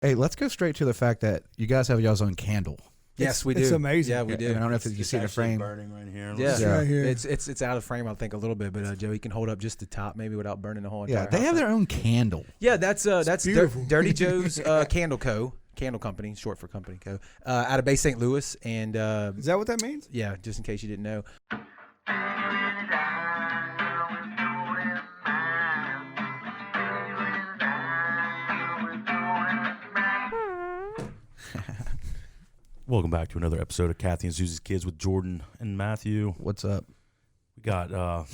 Hey, let's go straight to the fact that you guys have y'all's own candle. Yes, we do. It's amazing. Yeah, we do. I don't know if you see the frame. Burning right here. Yeah, right here. It's out of frame, I think, a little bit, but Joey can hold up just the top, maybe without burning the whole entire. Yeah, they house have up. their own candle. Yeah, that's beautiful. Dirty Joe's Candle Company, short for Company Co. Out of Bay St. Louis, and Is that what that means? yeah, just in case you didn't know. Welcome back to another episode of Kathy and Susie's Kids with Jourdan and Matthew. What's up? We got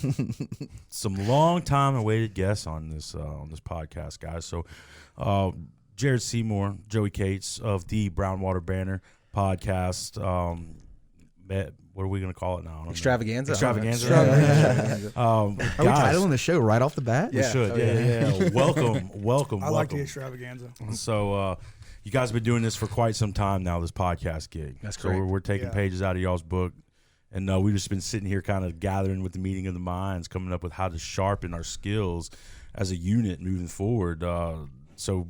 some long time awaited guests on this podcast, guys. So Jared Seymour, Joey Cates of the Brownwater Banter podcast. What are we going to call it now? Extravaganza. Extravaganza. Are we titling the show right off the bat? We should. Yeah. Welcome. I like the extravaganza. So you guys have been doing this for quite some time now, this podcast gig. That's so correct. we're taking pages out of y'all's book, and we've just been sitting here kind of gathering with the meeting of the minds, coming up with how to sharpen our skills as a unit moving forward. So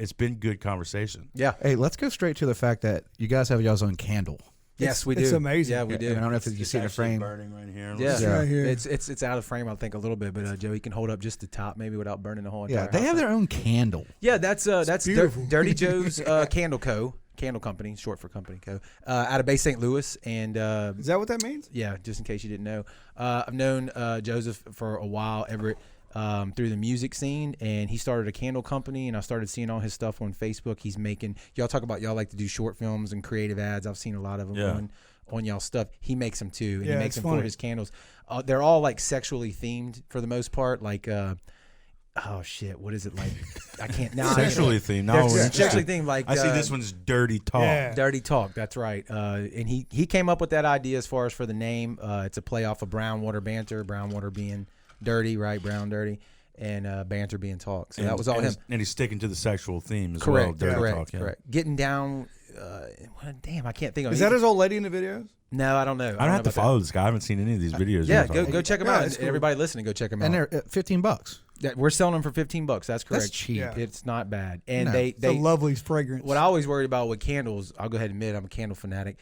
it's been good conversation. Yeah. Hey, let's go straight to the fact that you guys have y'all's own candle. Yes, we do. It's amazing. Yeah, we do. I don't know if you see the frame. Burning right here. Yeah, right here. It's out of frame, I think, a little bit, but Joey can hold up just the top, maybe without burning the whole entire. Yeah, they house have up. their own candle. Yeah, that's beautiful. Dirty Joe's Candle Company, short for Company Co. Out of Bay St. Louis, and Is that what that means? yeah, just in case you didn't know, I've known Joseph for a while, Everett, through the music scene, and he started a candle company, and I started seeing all his stuff on Facebook. He's making, y'all talk about y'all like to do short films and creative ads. I've seen a lot of them on y'all stuff. He makes them too, and he makes them for his candles. They're all like sexually themed for the most part, like oh shit, what is it like? I can't now. Sexually themed. They're No, sexually themed. Like I see this one's dirty talk. Yeah. Dirty Talk, that's right. And he came up with that idea as far as for the name. It's a play off of Brownwater Banter, Brownwater being dirty, right? Brown dirty, and Banter being talk. So that was all him. And he's sticking to the sexual theme as Correct, well. Dirty correct, talk, correct. Getting down. Damn, I can't think of it. Is that his old lady in the videos? No, I don't know. I don't have to follow this guy. I haven't seen any of these videos. Yeah, yet. go check him out. Cool. Everybody listening, go check him And out. they're $15. Yeah, we're selling them for $15. That's correct. That's cheap. Yeah. It's not bad. And No. they It's a lovely fragrance. what I always worried about with candles, I'll go ahead and admit I'm a candle fanatic.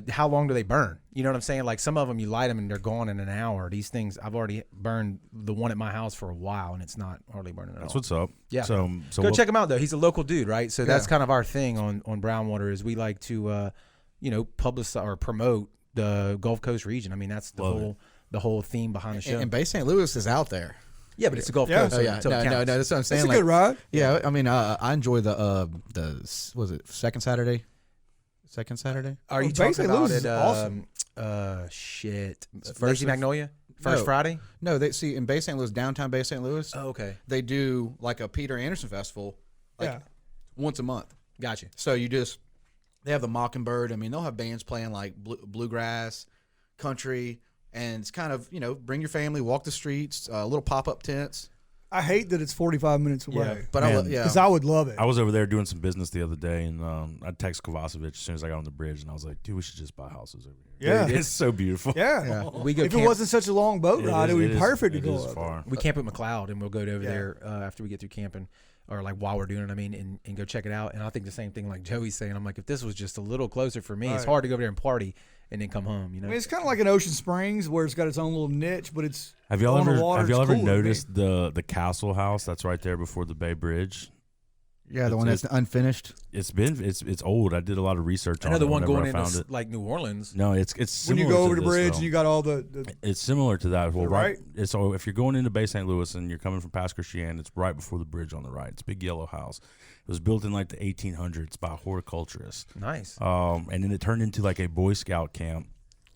How long do they burn? You know what I'm saying? Like some of them, you light them and they're gone in an hour. These things, I've already burned the one at my house for a while, and it's not hardly burning at all. That's what's up. Yeah. So Go check him out though. He's a local dude, right? So that's Yeah. kind of our thing on Brownwater is we like to, publicize or promote the Gulf Coast region. I mean, that's the whole theme behind the show. And Bay St. Louis is out there. Yeah, but it's the Gulf Yeah. Coast. Oh, yeah. so it No, counts. that's what I'm saying. It's a like, good ride. Yeah, I mean, I enjoy the was it second Saturday? Second Saturday? Are you Bay talking St. about Louis it? is awesome. Thursday Magnolia? First Friday? No, they see in Bay St. Louis, downtown Bay St. Louis. Oh, okay. They do like a Peter Anderson festival, like once a month. Gotcha. So they have the Mockingbird. I mean, they'll have bands playing like bluegrass, country, and it's kind of bring your family, walk the streets, little pop up tents. I hate that it's 45 minutes away. But Man. Because I would love it. I was over there doing some business the other day, and I texted Kovacevic as soon as I got on the bridge, and I was like, dude, we should just buy houses over here. Yeah. It's so beautiful. Yeah. We go If it wasn't such a long boat ride, it would be perfect to It go is up. far. We camp at McLeod, and we'll go over there after we get through camping, or like while we're doing it, and go check it out. And I think the same thing like Joey's saying. I'm like, if this was just a little closer for me, it's Right. hard to go over there and party and then come home, I mean, it's kind of like an Ocean Springs where it's got its own little niche, but it's Have y'all on the ever water, have y'all it's ever cool to me. noticed the Castle House that's right there before the Bay Bridge? Yeah, the one that's unfinished. It's old. I did a lot of research I on know it the one whenever going I found into it. like New Orleans. No, it's when similar you go over to the this, bridge though. and you got all the It's similar to that. Well, right? It's so if you're going into Bay St. Louis and you're coming from past Christian, it's right before the bridge on the right. It's a big yellow house. It was built in like the 1800s by a horticulturist. Nice. And then it turned into like a Boy Scout camp.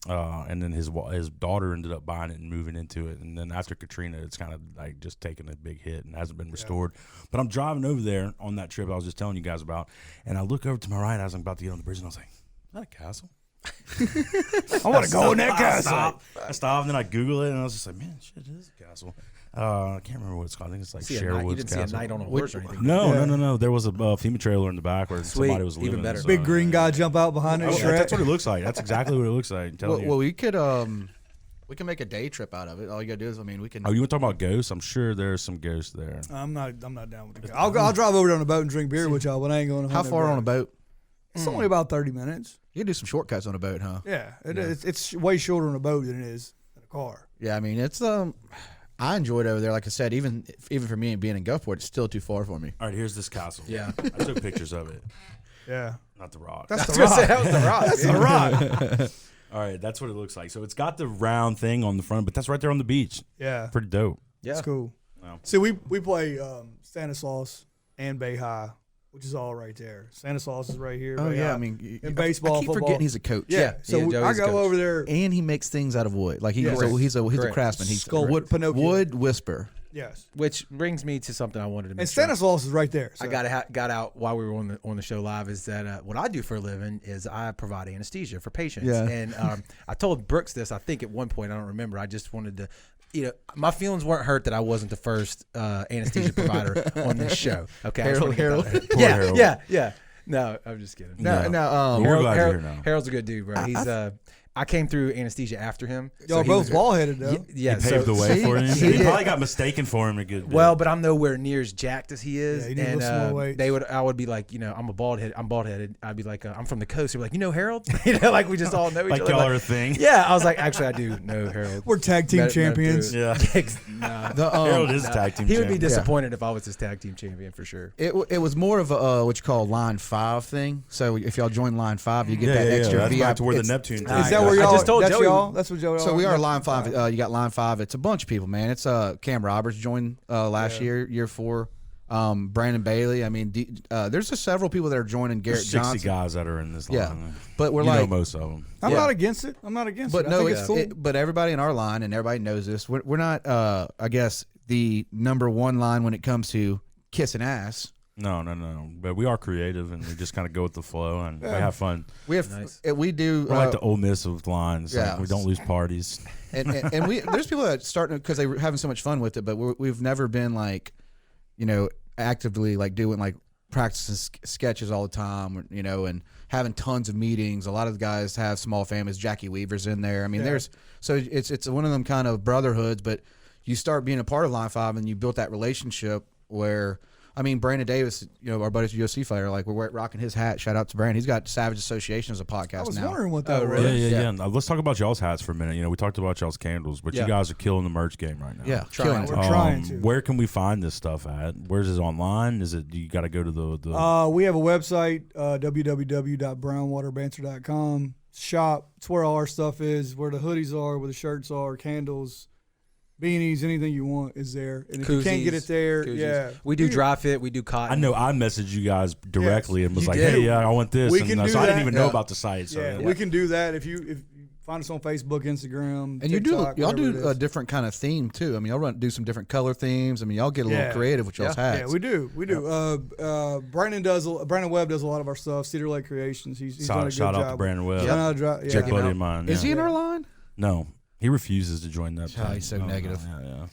And then his daughter ended up buying it and moving into it. And then after Katrina, it's kind of like just taken a big hit and hasn't been restored. But I'm driving over there on that trip I was just telling you guys about, and I look over to my right as I'm about to get on the bridge, and I was like, is that a castle? I want to go in that castle. I stopped, and then I Google it, and I was just like, man, shit, it is a castle. I can't remember what it's called. I think it's like You Sherwood's didn't see Castle. a knight on a horse or anything. No. There was a FEMA trailer in the back where Sweet. somebody was living. Even better. So, Big green guy jump out behind it. Oh, Shrek. that's what it looks like. That's exactly what it looks like. I'm telling you. Well, we could We can make a day trip out of it. All you gotta do is, I mean, we can. Oh, you want to talk about ghosts? I'm sure there's some ghosts there. I'm not down with it. I'll drive over there on a boat and drink beer with y'all, but I ain't going to. How far on a boat? It's only about 30 minutes. You can do some shortcuts on a boat, huh? Yeah, it's way shorter on a boat than it is in a car. Yeah, I mean, it's I enjoyed it over there. Like I said, even for me being in Gulfport, it's still too far for me. All right, here's this castle. Yeah. I took pictures of it. Yeah, Not the rock. that's the rock. That was the rock. That's the rock. All right, that's what it looks like. So it's got the round thing on the front, but that's right there on the beach. Yeah, Pretty dope. Yeah. it's cool. Wow. See, we play Stanislaus and Bay High, which is all right there. Stanislaus is right here. Oh Bay yeah, High. I mean, in baseball, I keep football. forgetting he's a coach. Yeah, so Yeah, Joey's I a go coach. over there. and he makes things out of wood. Like Yes. he's a Correct. craftsman. He's Sculpt Pinocchio. wood whisper. Yes, Which brings me to something I wanted to and mention. Stanislaus is right there. So. I got out while we were on the show live. Is that what I do for a living? Is I provide anesthesia for patients. Yeah. And I told Brooks this. I think at one point, I don't remember. I just wanted to, my feelings weren't hurt that I wasn't the first anesthesia provider on this show. Okay, I just wanna get Harold. that. Poor Yeah, Harold. yeah. No, I'm just kidding. No, no. We're glad you're here now. Harold's a good dude, bro. He's I came through anesthesia after him. Y'all he both was- ball headed though. Yeah, He paved the way see, for him. he He did. probably got mistaken for him a good bit. Well, but I'm nowhere near as jacked as he is. Yeah, he needs and little small weights. I would be like, I'm bald headed. I'd be like, I'm from the coast. They'd be like, Harold? Like we just all know each like other. y'all are a thing. Yeah, I was like, actually, I do know Harold. We're tag team Met him champions. through- Yeah. Nah. Harold is tag team He would be champion. disappointed if I was his tag team champion for sure. It was more of a what you call line 5 thing. So if y'all join line 5, you get Yeah, that yeah, extra That's VIP. back to where the It's- Neptune. Is Nice. that where I y'all? just told that's Joey- y'all. That's what y'all. So we are line 5. You got line 5. It's a bunch of people, man. It's Cam Roberts joined last year 4. Brandon Bailey. I mean, there's just several people that are joining. Garrett There's 60 Johnson. guys that are in this Yeah. line. But we're you know like, most of them. I'm Yeah. not against it. I'm not against but it. I no, think it's cool. but everybody in our line and everybody knows this. We're not. I guess the number 1 line when it comes to kissing ass. No. But we are creative and we just kind of go with the flow and we have fun. We have Nice. we do. We're like the Ole Miss of lines. yeah. Like we don't lose parties. and we there's people that starting because they're having so much fun with it, but we've never been like, actively like doing like practicing sketches all the time, and having tons of meetings. A lot of the guys have small families. Jackie Weaver's in there. I mean, Yeah. it's one of them kind of brotherhoods, but you start being a part of Line 5 and you built that relationship where. I mean, Brandon Davis, our buddy's a UFC fighter. Like we're rocking his hat. Shout out to Brandon. He's got Savage Association as a podcast I was now. wondering what that was. really? Yeah. Now, let's talk about y'all's hats for a minute. We talked about y'all's candles, but Yeah. you guys are killing the merch game right now. Yeah, Trying. killing it. We're trying to. Where can we find this stuff at? Where's it online? Is it you got to go to the We have a website, www.brownwaterbanter.com. Shop. It's where all our stuff is, where the hoodies are, where the shirts are, candles, beanies, anything you want is there. And if you can't get it there, Koozies. yeah. We do dry fit. We do cotton. I know I messaged you guys directly and was you like, did. "Hey, I want this." We and can so do I didn't that. even know Yeah. about the site. So Yeah, we can do that if you find us on Facebook, Instagram, And TikTok, y'all whatever it do a is. different kind of theme too. I mean, y'all do some different color themes. I mean, y'all get a little Yeah. creative with y'all's hats. Yeah, we do. Brandon Webb does a lot of our stuff. Cedar Lake Creations. He's done a good shout job. out to Brandon Webb. Yeah. Check buddy of mine. Is yeah. he in our line? No, he refuses to join that. Oh, he's so No, negative.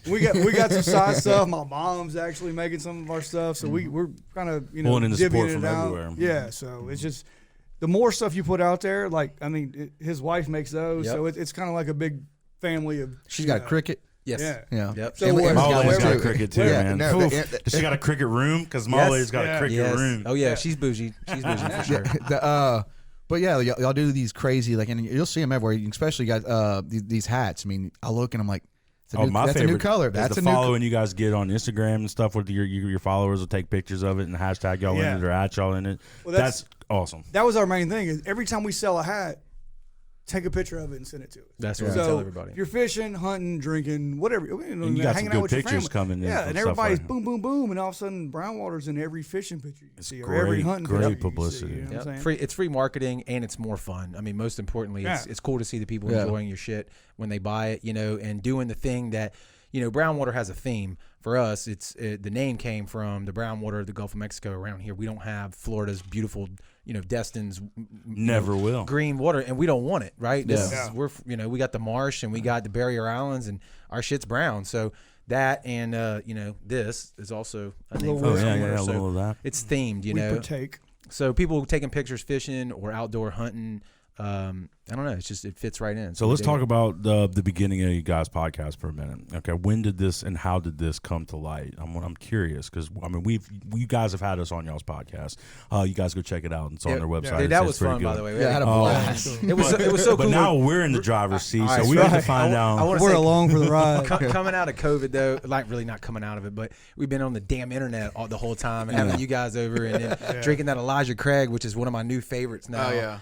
Yeah. We got some side stuff. My mom's actually making some of our stuff, so we're kind of Pulling in the support divvying from it out. everywhere. Yeah, so it's just the more stuff you put out there. Like his wife makes those, Yep. so it's kind of like a big family of. She's got a cricket. Yes. Yeah. Yeah. Yep. So And we- what- and we Molly's one got a too. cricket too, Yeah, man. no, Oof. the- Does she got a cricket room? Because Molly's got a cricket Yes. room. Oh yeah, she's bougie. She's bougie for sure. But yeah, y'all do these crazy and you'll see them everywhere. Especially guys, these hats. I mean, I look and I'm like, My that's a favorite new color. is That's the a new. following you guys get on Instagram and stuff with your followers will take pictures of it and hashtag y'all Yeah. in it or at y'all in it. Well, that's awesome. That was our main thing. Is every time we sell a hat, take a picture of it and send it to us. That's what So we tell everybody. if you're fishing, hunting, drinking, whatever, And you got hanging some out good with your pictures family. coming in Yeah, from and stuff everybody's like- boom, boom, boom, and all of a sudden brown water's in every fishing picture you It's see, or every great- hunting great picture you publicity. see, you know what I'm saying? It's free marketing and it's more fun. I mean, most importantly, Yeah. it's cool to see the people Yeah. enjoying your shit when they buy it, and doing the thing that, brown water has a theme. For us, the name came from the brown water of the Gulf of Mexico around here. We don't have Florida's beautiful, Destin's Never will. green water, and we don't want it, right? This Yeah. is, we got the marsh and we got the barrier islands, and our shit's brown. So that and this is also a name for Oh us. yeah, Water. a So little of that. it's themed, We partake. So people taking pictures fishing or outdoor hunting, I don't know. It's just, it fits right in. So let's talk about the beginning of you guys' podcast for a minute. Okay, when did this and how did this come to light? I'm curious because I mean you guys have had us on y'all's podcast. You guys go check it out. It's on their website. Dude, that was fun, by the way. Yeah, I had a blast. It was so cool. But now we're in the driver's seat, so we get to find out. We're along for the ride. Coming out of COVID, though, like really not coming out of it, but we've been on the damn internet the whole time and having you guys over and then drinking that Elijah Craig, which is one of my new favorites now. Oh, yeah.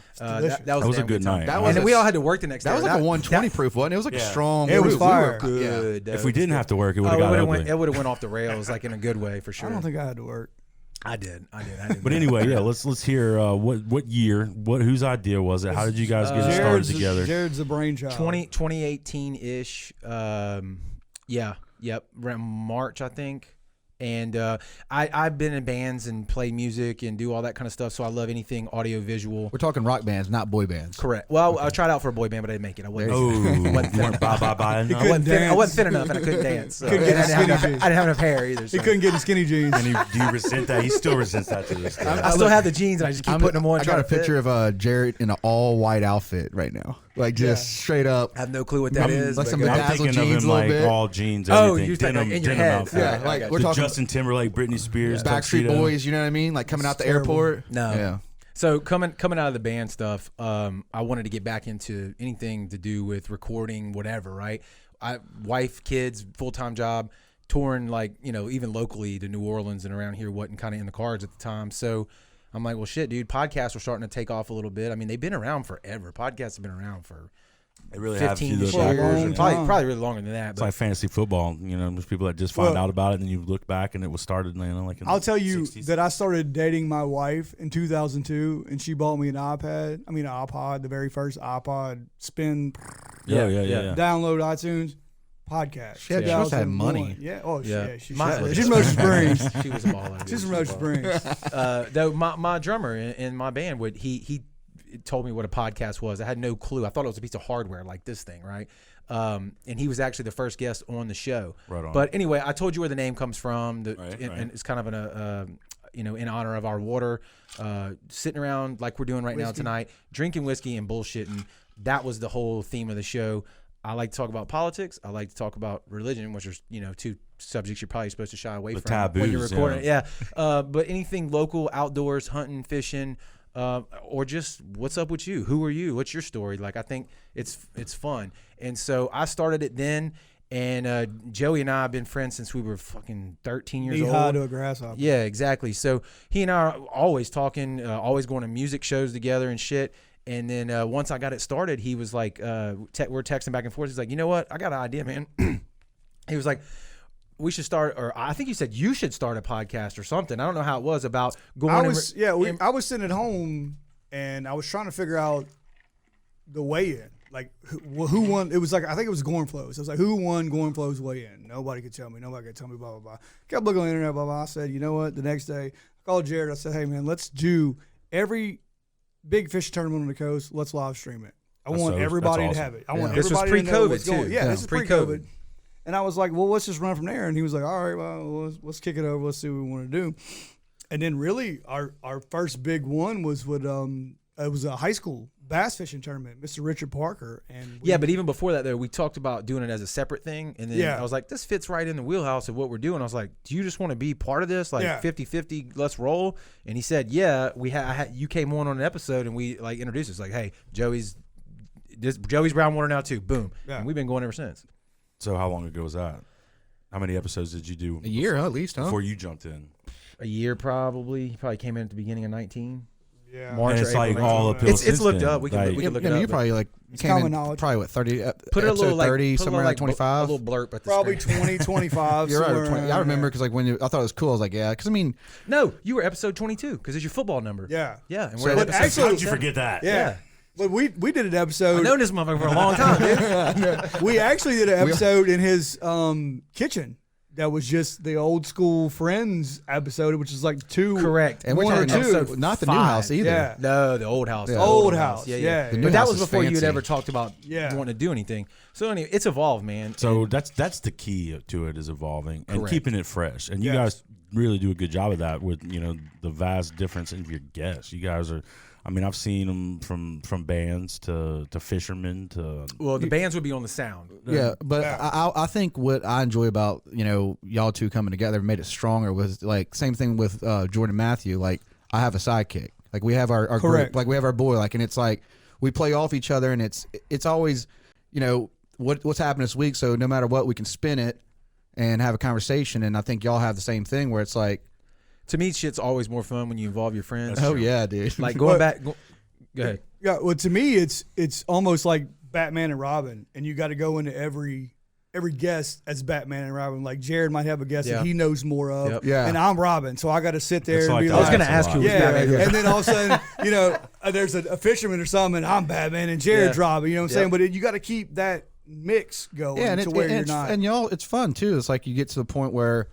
That was a good night. And then we all had to work the next day. That was like a 120 proof, wasn't it? It was like a strong. It was fire. Good. If we didn't have to work, it would have got ugly. It would have went off the rails, like in a good way, for sure. I don't think I had to work. I did. But anyway, yeah, let's hear what year, whose idea was it? How did you guys get it started together? Jared's the brainchild. 2018-ish. Yep. Around March, I think. And I've been in bands and play music and do all that kind of stuff, so I love anything audio visual. We're talking rock bands, not boy bands. Correct. Well, I tried out for a boy band, but I didn't make it. I wasn't. I wasn't thin enough, and I couldn't dance. So. Couldn't get I didn't have enough hair either. So. He couldn't get in skinny jeans. And do you resent that? He still resents that to this day. I still have the jeans, and I just keep putting them on. I got a picture of Jared in an all white outfit right now, like just straight up. I have no clue what that is. Like some I'm bedazzled thinking jeans of him a like little bit. all jeans. Oh, everything, you're talking denim, in your denim head. outfit. Yeah, like we're talking Justin Timberlake, Britney Spears, Backstreet tuxedo. Boys. You know what I mean? Like coming out the terrible. airport. No. Yeah. So coming out of the band stuff, I wanted to get back into anything to do with recording, whatever. Right, wife, kids, full-time job, touring like even locally to New Orleans and around here wasn't kind of in the cards at the time. So I'm like, well, shit, dude, podcasts were starting to take off a little bit. I mean, they've been around forever. Podcasts have been around for. They really have 15 to for a long time. probably really longer than that. It's like fantasy football. There's people that just find out about it, and then you look back, and it was started. Like in I'll tell you 60s. that I started dating my wife in 2002, and she bought me an iPod, the very first iPod, spin, Yeah. download iTunes, podcast. She must have had money. Yeah. Oh, Yeah. She's My- from Ocean Springs. She was a baller. She's from Ocean Springs. Though my drummer in my band he told me what a podcast was. I had no clue. I thought it was a piece of hardware like this thing, right? And he was actually the first guest on the show. Right on. But anyway, I told you where the name comes from. Right. And it's kind of in honor of our water, sitting around like we're doing right now tonight, drinking whiskey and bullshitting. That was the whole theme of the show. I like to talk about politics. I like to talk about religion, which are two subjects you're probably supposed to shy away from taboos, when you're recording. Yeah. But anything local, outdoors, hunting, fishing. Or just what's up with you? Who are you? What's your story? Like, I think it's fun. And so I started it then, and Joey and I have been friends since we were fucking 13 years old. Knee-high to a grasshopper. Yeah, exactly. So he and I are always talking, always going to music shows together and shit. And then once I got it started, he was like, we're texting back and forth. He's like, you know what? I got an idea, man. He was like, we should start, or I think you said you should start a podcast or something. I don't know how it was about going. I was sitting at home and I was trying to figure out the weigh-in. Like who won? It was like I think it was Gorn Flows. I was like, who won Gorn Flows weigh-in? Nobody could tell me. Nobody could tell me. Blah blah blah. Kept looking on the internet. Blah blah. I said, you know what? The next day, I called Jared. I said, hey man, let's do every big fishing tournament on the coast. Let's live stream it. I want everybody to have it. I want This was everybody to know what's pre-COVID going. too. Yeah, this is pre-COVID. pre-COVID. And I was like, well, let's just run from there. And he was like, all right, well, let's kick it over. Let's see what we want to do. And then really our first big one was with it was a high school bass fishing tournament, Mr. Richard Parker. And but even before that, though, we talked about doing it as a separate thing. And then I was like, this fits right in the wheelhouse of what we're doing. I was like, do you just want to be part of this? Like 50-50, let's roll. And he said, yeah, you came on an episode and we like introduced us like, hey, Joey's Brown Water now too. Boom. Yeah. And we've been going ever since. So how long ago was that? How many episodes did you do? A year, at least, huh? Before you jumped in. A year probably. He probably came in at the beginning of 19. Yeah. March And or it's April like 19. all uphill. It's looked up. We can Like, look it You up. probably came common in knowledge. probably what 30 Put it a little like 30 put a somewhere little, like 25. A little blurb at the Probably screen. 20, 25. You're right. somewhere 20. I around remember there. because like I thought it was cool. I was like, yeah, because I mean, No, you were episode 22 because it's your football number. Yeah. Yeah. And So- we're at But episode actually- How did you forget that? Yeah. But we did an episode. I've known this motherfucker for a long time, dude. We actually did an episode in his kitchen. That was just the old school Friends episode, which is like two. Correct. and we're One or talking two. episode, not the new 5. house either. Yeah. No, the old house. Yeah. The Old house. Yeah. The new But that house was is before you had fancy. ever talked about wanting to do anything. So anyway, it's evolved, man. So that's the key to it is evolving and Correct. keeping it fresh. And you Yes. guys really do a good job of that with the vast difference in your guests. You guys are. I mean, I've seen them from bands to fishermen to. Well, the bands would be on the sound. Yeah, but I think what I enjoy about y'all two coming together made it stronger was like same thing with Jourdan and Matthew. Like I have a sidekick. Like we have our group. Like we have our boy. Like and it's like we play off each other, and it's always what's happened this week. So no matter what, we can spin it and have a conversation. And I think y'all have the same thing where it's like. To me, shit's always more fun when you involve your friends. Oh yeah, dude. Like going back. Go ahead. Yeah, well, to me, it's almost like Batman and Robin, and you got to go into every guest as Batman and Robin. Like Jared might have a guest that he knows more of, yeah. And I'm Robin, so I got to sit there It's and like be that. like, I was going to ask you, who's Batman? and then all of a sudden, there's a fisherman or something, and I'm Batman, and Jared's Robin. You know what I'm saying? But you got to keep that mix going to where you're not. And y'all, it's fun too. It's like you get to the point where.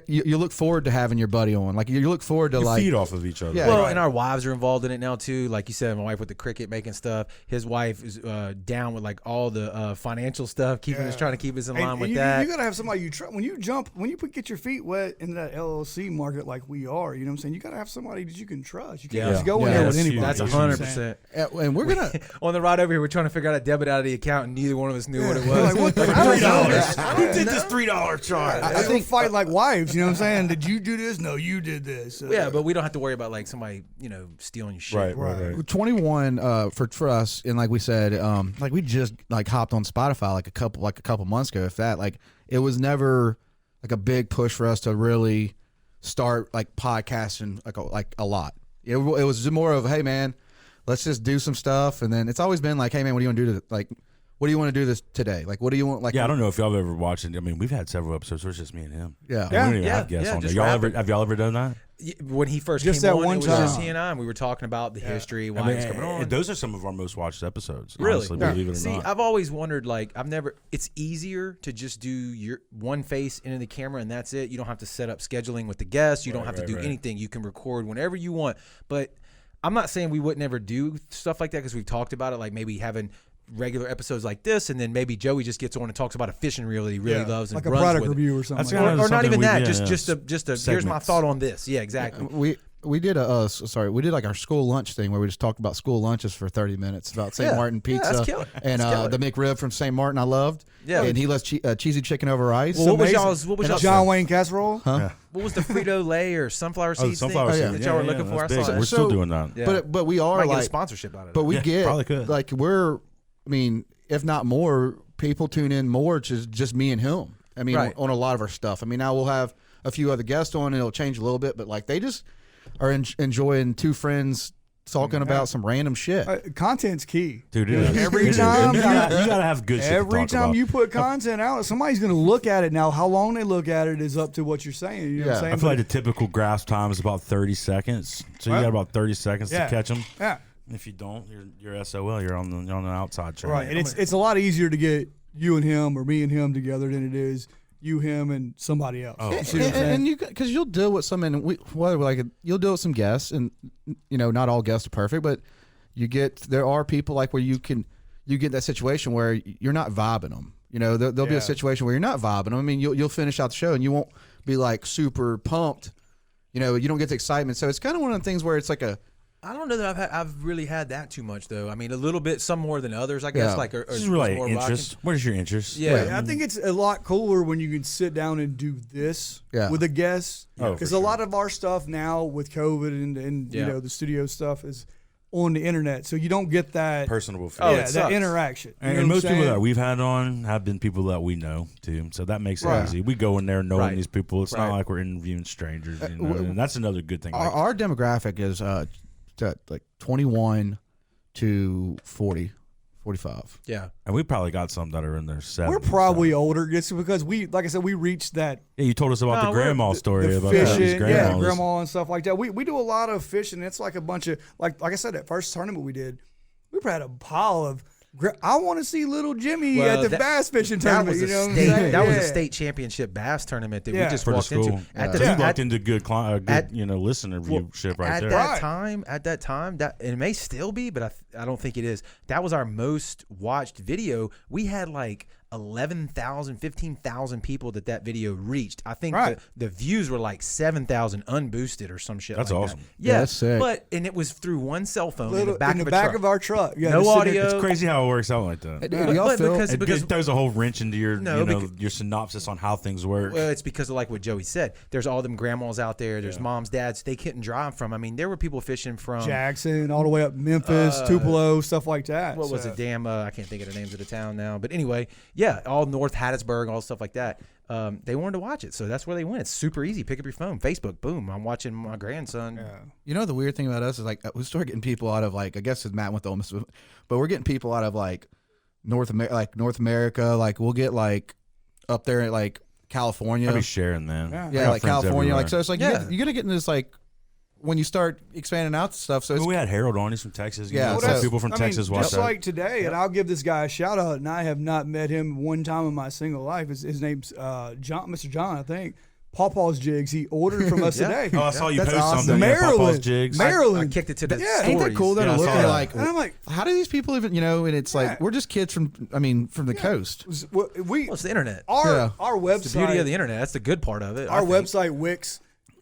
You look forward to having your buddy on. Like you look forward to feed off of each other. Yeah, well, and our wives are involved in it now too. Like you said, my wife with the cricket making stuff. His wife is down with like all the financial stuff, trying to keep us in line with that. You gotta have somebody you trust when you get your feet wet in that LLC market like we are. You know what I'm saying? You gotta have somebody that you can trust. You can't just go in there with anybody. That's 100%. And we're gonna on the ride over here. We're trying to figure out a debit out of the account, and neither one of us knew what it was. Like, what the $3. Who did this $3 charge? I think fight like wives. You know what I'm saying? Did you do this? No, you did this. Yeah, but we don't have to worry about like somebody stealing your shit. Right. 21 for us, and like we said, like we just like hopped on Spotify like a couple months ago. If that, like it was never like a big push for us to really start like podcasting like a lot. It was just more of, hey man, let's just do some stuff, and then it's always been like, hey man, what do you want to do what do you want to do this today? Like, what do you want? Like, I don't know if y'all have ever watched it. I mean, we've had several episodes where it's just me and him. Yeah. We don't even have guests on there. Have y'all ever done that? When he first Just came that on, one it was time. just he and I, and we were talking about the history, why it's coming on. Those are some of our most watched episodes. Really? Honestly, believe it or See, not. I've always wondered, like, it's easier to just do your one face into the camera and that's it. You don't have to set up scheduling with the guests. You don't have to do anything. You can record whenever you want. But I'm not saying we would never do stuff like that because we've talked about it, like maybe having regular episodes like this, and then maybe Joey just gets on and talks about a fishing reel that he really loves and like a runs product with review or something. That's Like kinda that. or not even that. Segments. Just a here's my thought on this. Yeah, exactly. We did we did like our school lunch thing where we just talked about school lunches for 30 minutes about St. Martin pizza that's killer. and That's killer. the McRib from St. Martin I loved. Yeah. And he loves cheesy chicken over rice. Well, what was Amazing. y'all's John Wayne casserole? Huh? what was the Frito-Lay or sunflower seeds sunflower thing seeds. that y'all were looking for? I that's saw big. that. We're still doing that. Yeah. But we are Might get a like sponsorship out of it. but we get probably could. like if not more, people tune in more to just me and him. I mean, on a lot of our stuff. I mean, now we'll have a few other guests on, and it'll change a little bit, but like they just are enjoying two friends talking about some random shit. Content's key. Dude, it is. Every It is. time- you gotta have good shit to Every talk time about. you put content out, somebody's going to look at it. Now, how long they look at it is up to what you're saying. You know what I'm saying? I feel like the typical grasp time is about 30 seconds. So you got about 30 seconds to catch them. Yeah. If you don't, you're SOL. You're on the outside track. Right. And it's a lot easier to get you and him or me and him together than it is you, him, and somebody else. Oh, You see what I'm saying? And you, because you'll deal with some, and you'll deal with some guests, and not all guests are perfect, but there are people like where you get that situation where you're not vibing them. There'll be a situation where you're not vibing them. I mean, you'll finish out the show and you won't be like super pumped. You don't get the excitement. So it's kind of one of the things where it's like I don't know that I've really had that too much though. I mean, a little bit, some more than others, I guess. Yeah. Like, This is really more interest. What is your interest? Yeah. I think it's a lot cooler when you can sit down and do this with a guest. Oh, Because for a sure. lot of our stuff now with COVID and the studio stuff is on the internet, so you don't get that Personable feel. Oh, yeah, it that sucks. interaction. You know And what I'm most people saying? that we've had on have been people that we know too, so that makes it easy. We go in there knowing these people. It's not like we're interviewing strangers, and that's another good thing. our demographic is like 21 to 40, 45. Yeah. And we probably got some that are in their 70s. We're probably older just because like I said, we reached that Yeah, you told us about the grandma story the about fishing, these grandmas. grandma and stuff like that. We do a lot of fishing. It's like a bunch of like I said, that first tournament we did, we had a pile of. I want to see little Jimmy Well, at the bass fishing tournament. That was You know what I'm saying? that was a Yeah. state championship bass tournament that we just For the walked school. into. At You the walked into good listener viewship right at there. that time, that it may still be, but I don't think it is. That was our most watched video. We had like 11,000, 15,000 people that video reached. I think Right. the views were like 7,000 unboosted or some shit. That's like awesome. That. Yeah, Yeah, that's sick. and it was through one cell phone in Little, the back in of the a back truck. of our truck. Yeah, No just sitting audio. there- It's crazy how it works out like that. Do y'all feel because It throws a whole wrench into your, No, you know, because- your synopsis on how things work. Well, it's because of like what Joey said. There's all them grandmas out there. There's moms, dads. They couldn't drive from. I mean, there were people fishing from Jackson all the way up Memphis, Tupelo, stuff like that. what was So- it? Damn, I can't think of the names of the town now. But anyway, yeah, all North Hattiesburg, all stuff like that. They wanted to watch it, so that's where they went. It's super easy. Pick up your phone, Facebook, boom. I'm watching my grandson. Yeah. You know the weird thing about us is like we start getting people out of like I guess it's Matt went to Ole Miss, but we're getting people out of like North America. Like we'll get like up there at like California. I'll be sharing, man. Yeah. I Yeah, got like friends California. everywhere. Like so, it's like Yeah. you're gonna get in this like when you start expanding out stuff. So I it's, mean, we had Harold on. He's from Texas. You Yeah, know, so- some people from Texas watch just that. like today, and I'll give this guy a shout out. And I have not met him one time in my single life. His name's John, Mr. John, I think. Pawpaw's Jigs. He ordered from us Yeah. today. Oh, I saw you That's post awesome. something. Yeah, Papa's Maryland. Jigs. Maryland. I kicked it to the Yeah. stories. ain't that cool though Yeah, to I look saw at that. like And I'm like, how do these people even and it's Yeah. like we're just kids from from the coast. well, Well, it's the internet. our website. It's the beauty of the internet. That's the good part of it. Our I think. website Wix,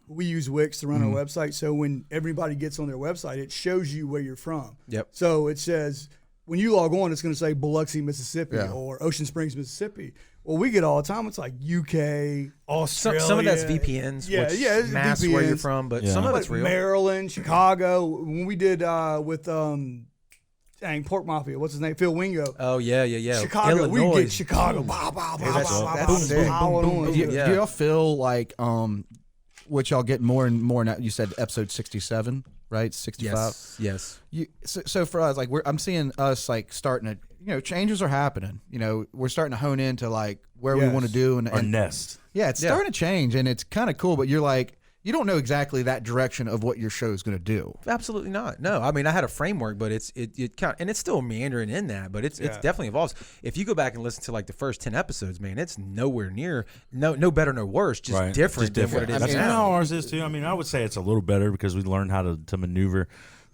we use Wix to run our website. So when everybody gets on their website, it shows you where you're from. Yep. So it says when you log on, it's going to say Biloxi, Mississippi, Yeah. or Ocean Springs, Mississippi. Well, we get all the time. It's like UK, Australia. Some of that's VPNs, Yeah, which yeah, it's masks where you're VPNs. from, but Yeah. some of But it's real. Maryland, Chicago. When we did with Pork Mafia, what's his name? Phil Wingo. Oh yeah. Chicago, we Illinois. get Chicago. Bow, bow, bow, that's- bow, bow, that's bow, sick. bow, Boom, boom, on. boom. Do Yeah. y'all feel like which y'all get more and more now? You said episode 67, right? 65. Yes. So for us, like I'm seeing us like starting to, changes are happening. We're starting to hone into like where we Yes. want to do Our and nest. yeah, it's starting to change and it's kind of cool. But you're like, you don't know exactly that direction of what your show is going to do. Absolutely not. No, I mean I had a framework, but it kind and it's still meandering in that, but it's definitely evolves. If you go back and listen to like the first 10 episodes, man, it's nowhere near no better, no worse, just Right. different Just than what it is That's now. kind of how ours is too. I mean, I would say it's a little better because we learned how to maneuver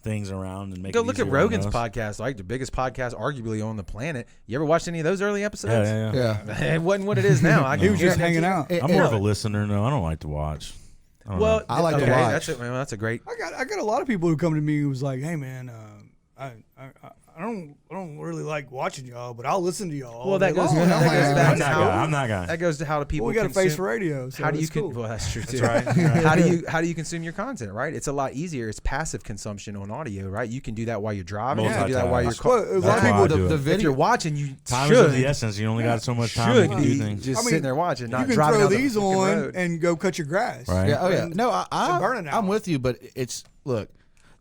things around and make. Go it look at easier on Rogan's us. podcast, like the biggest podcast arguably on the planet. You ever watched any of those early episodes? Yeah. It wasn't what it is now. He was just hanging out. I'm more of a listener. No, I don't like to watch. I don't Well, know. I like to okay, watch. That's a great. I got a lot of people who come to me who was like, "Hey man, I don't really like watching y'all, but I'll listen to y'all." Well, that all goes day long." that goes I'm back like, to how I'm that guy. that goes to how do people. Well, we got a face consume- for radio. So How do you it's cool. well, that's true too. right. How do you consume your content? Right, it's a lot easier. It's passive consumption on audio. Right, you can do that while you're driving. You can do that while you're. Well, a lot of That's why I people. do it. If you're watching, you Time is of the should essence. You only got so much time. You should can do be things. just I mean, sitting there watching, You not can driving throw down the these fucking on road. and go cut your grass. Right. Yeah. Oh yeah. And No, it's a burning hour. I'm with you, but it's look.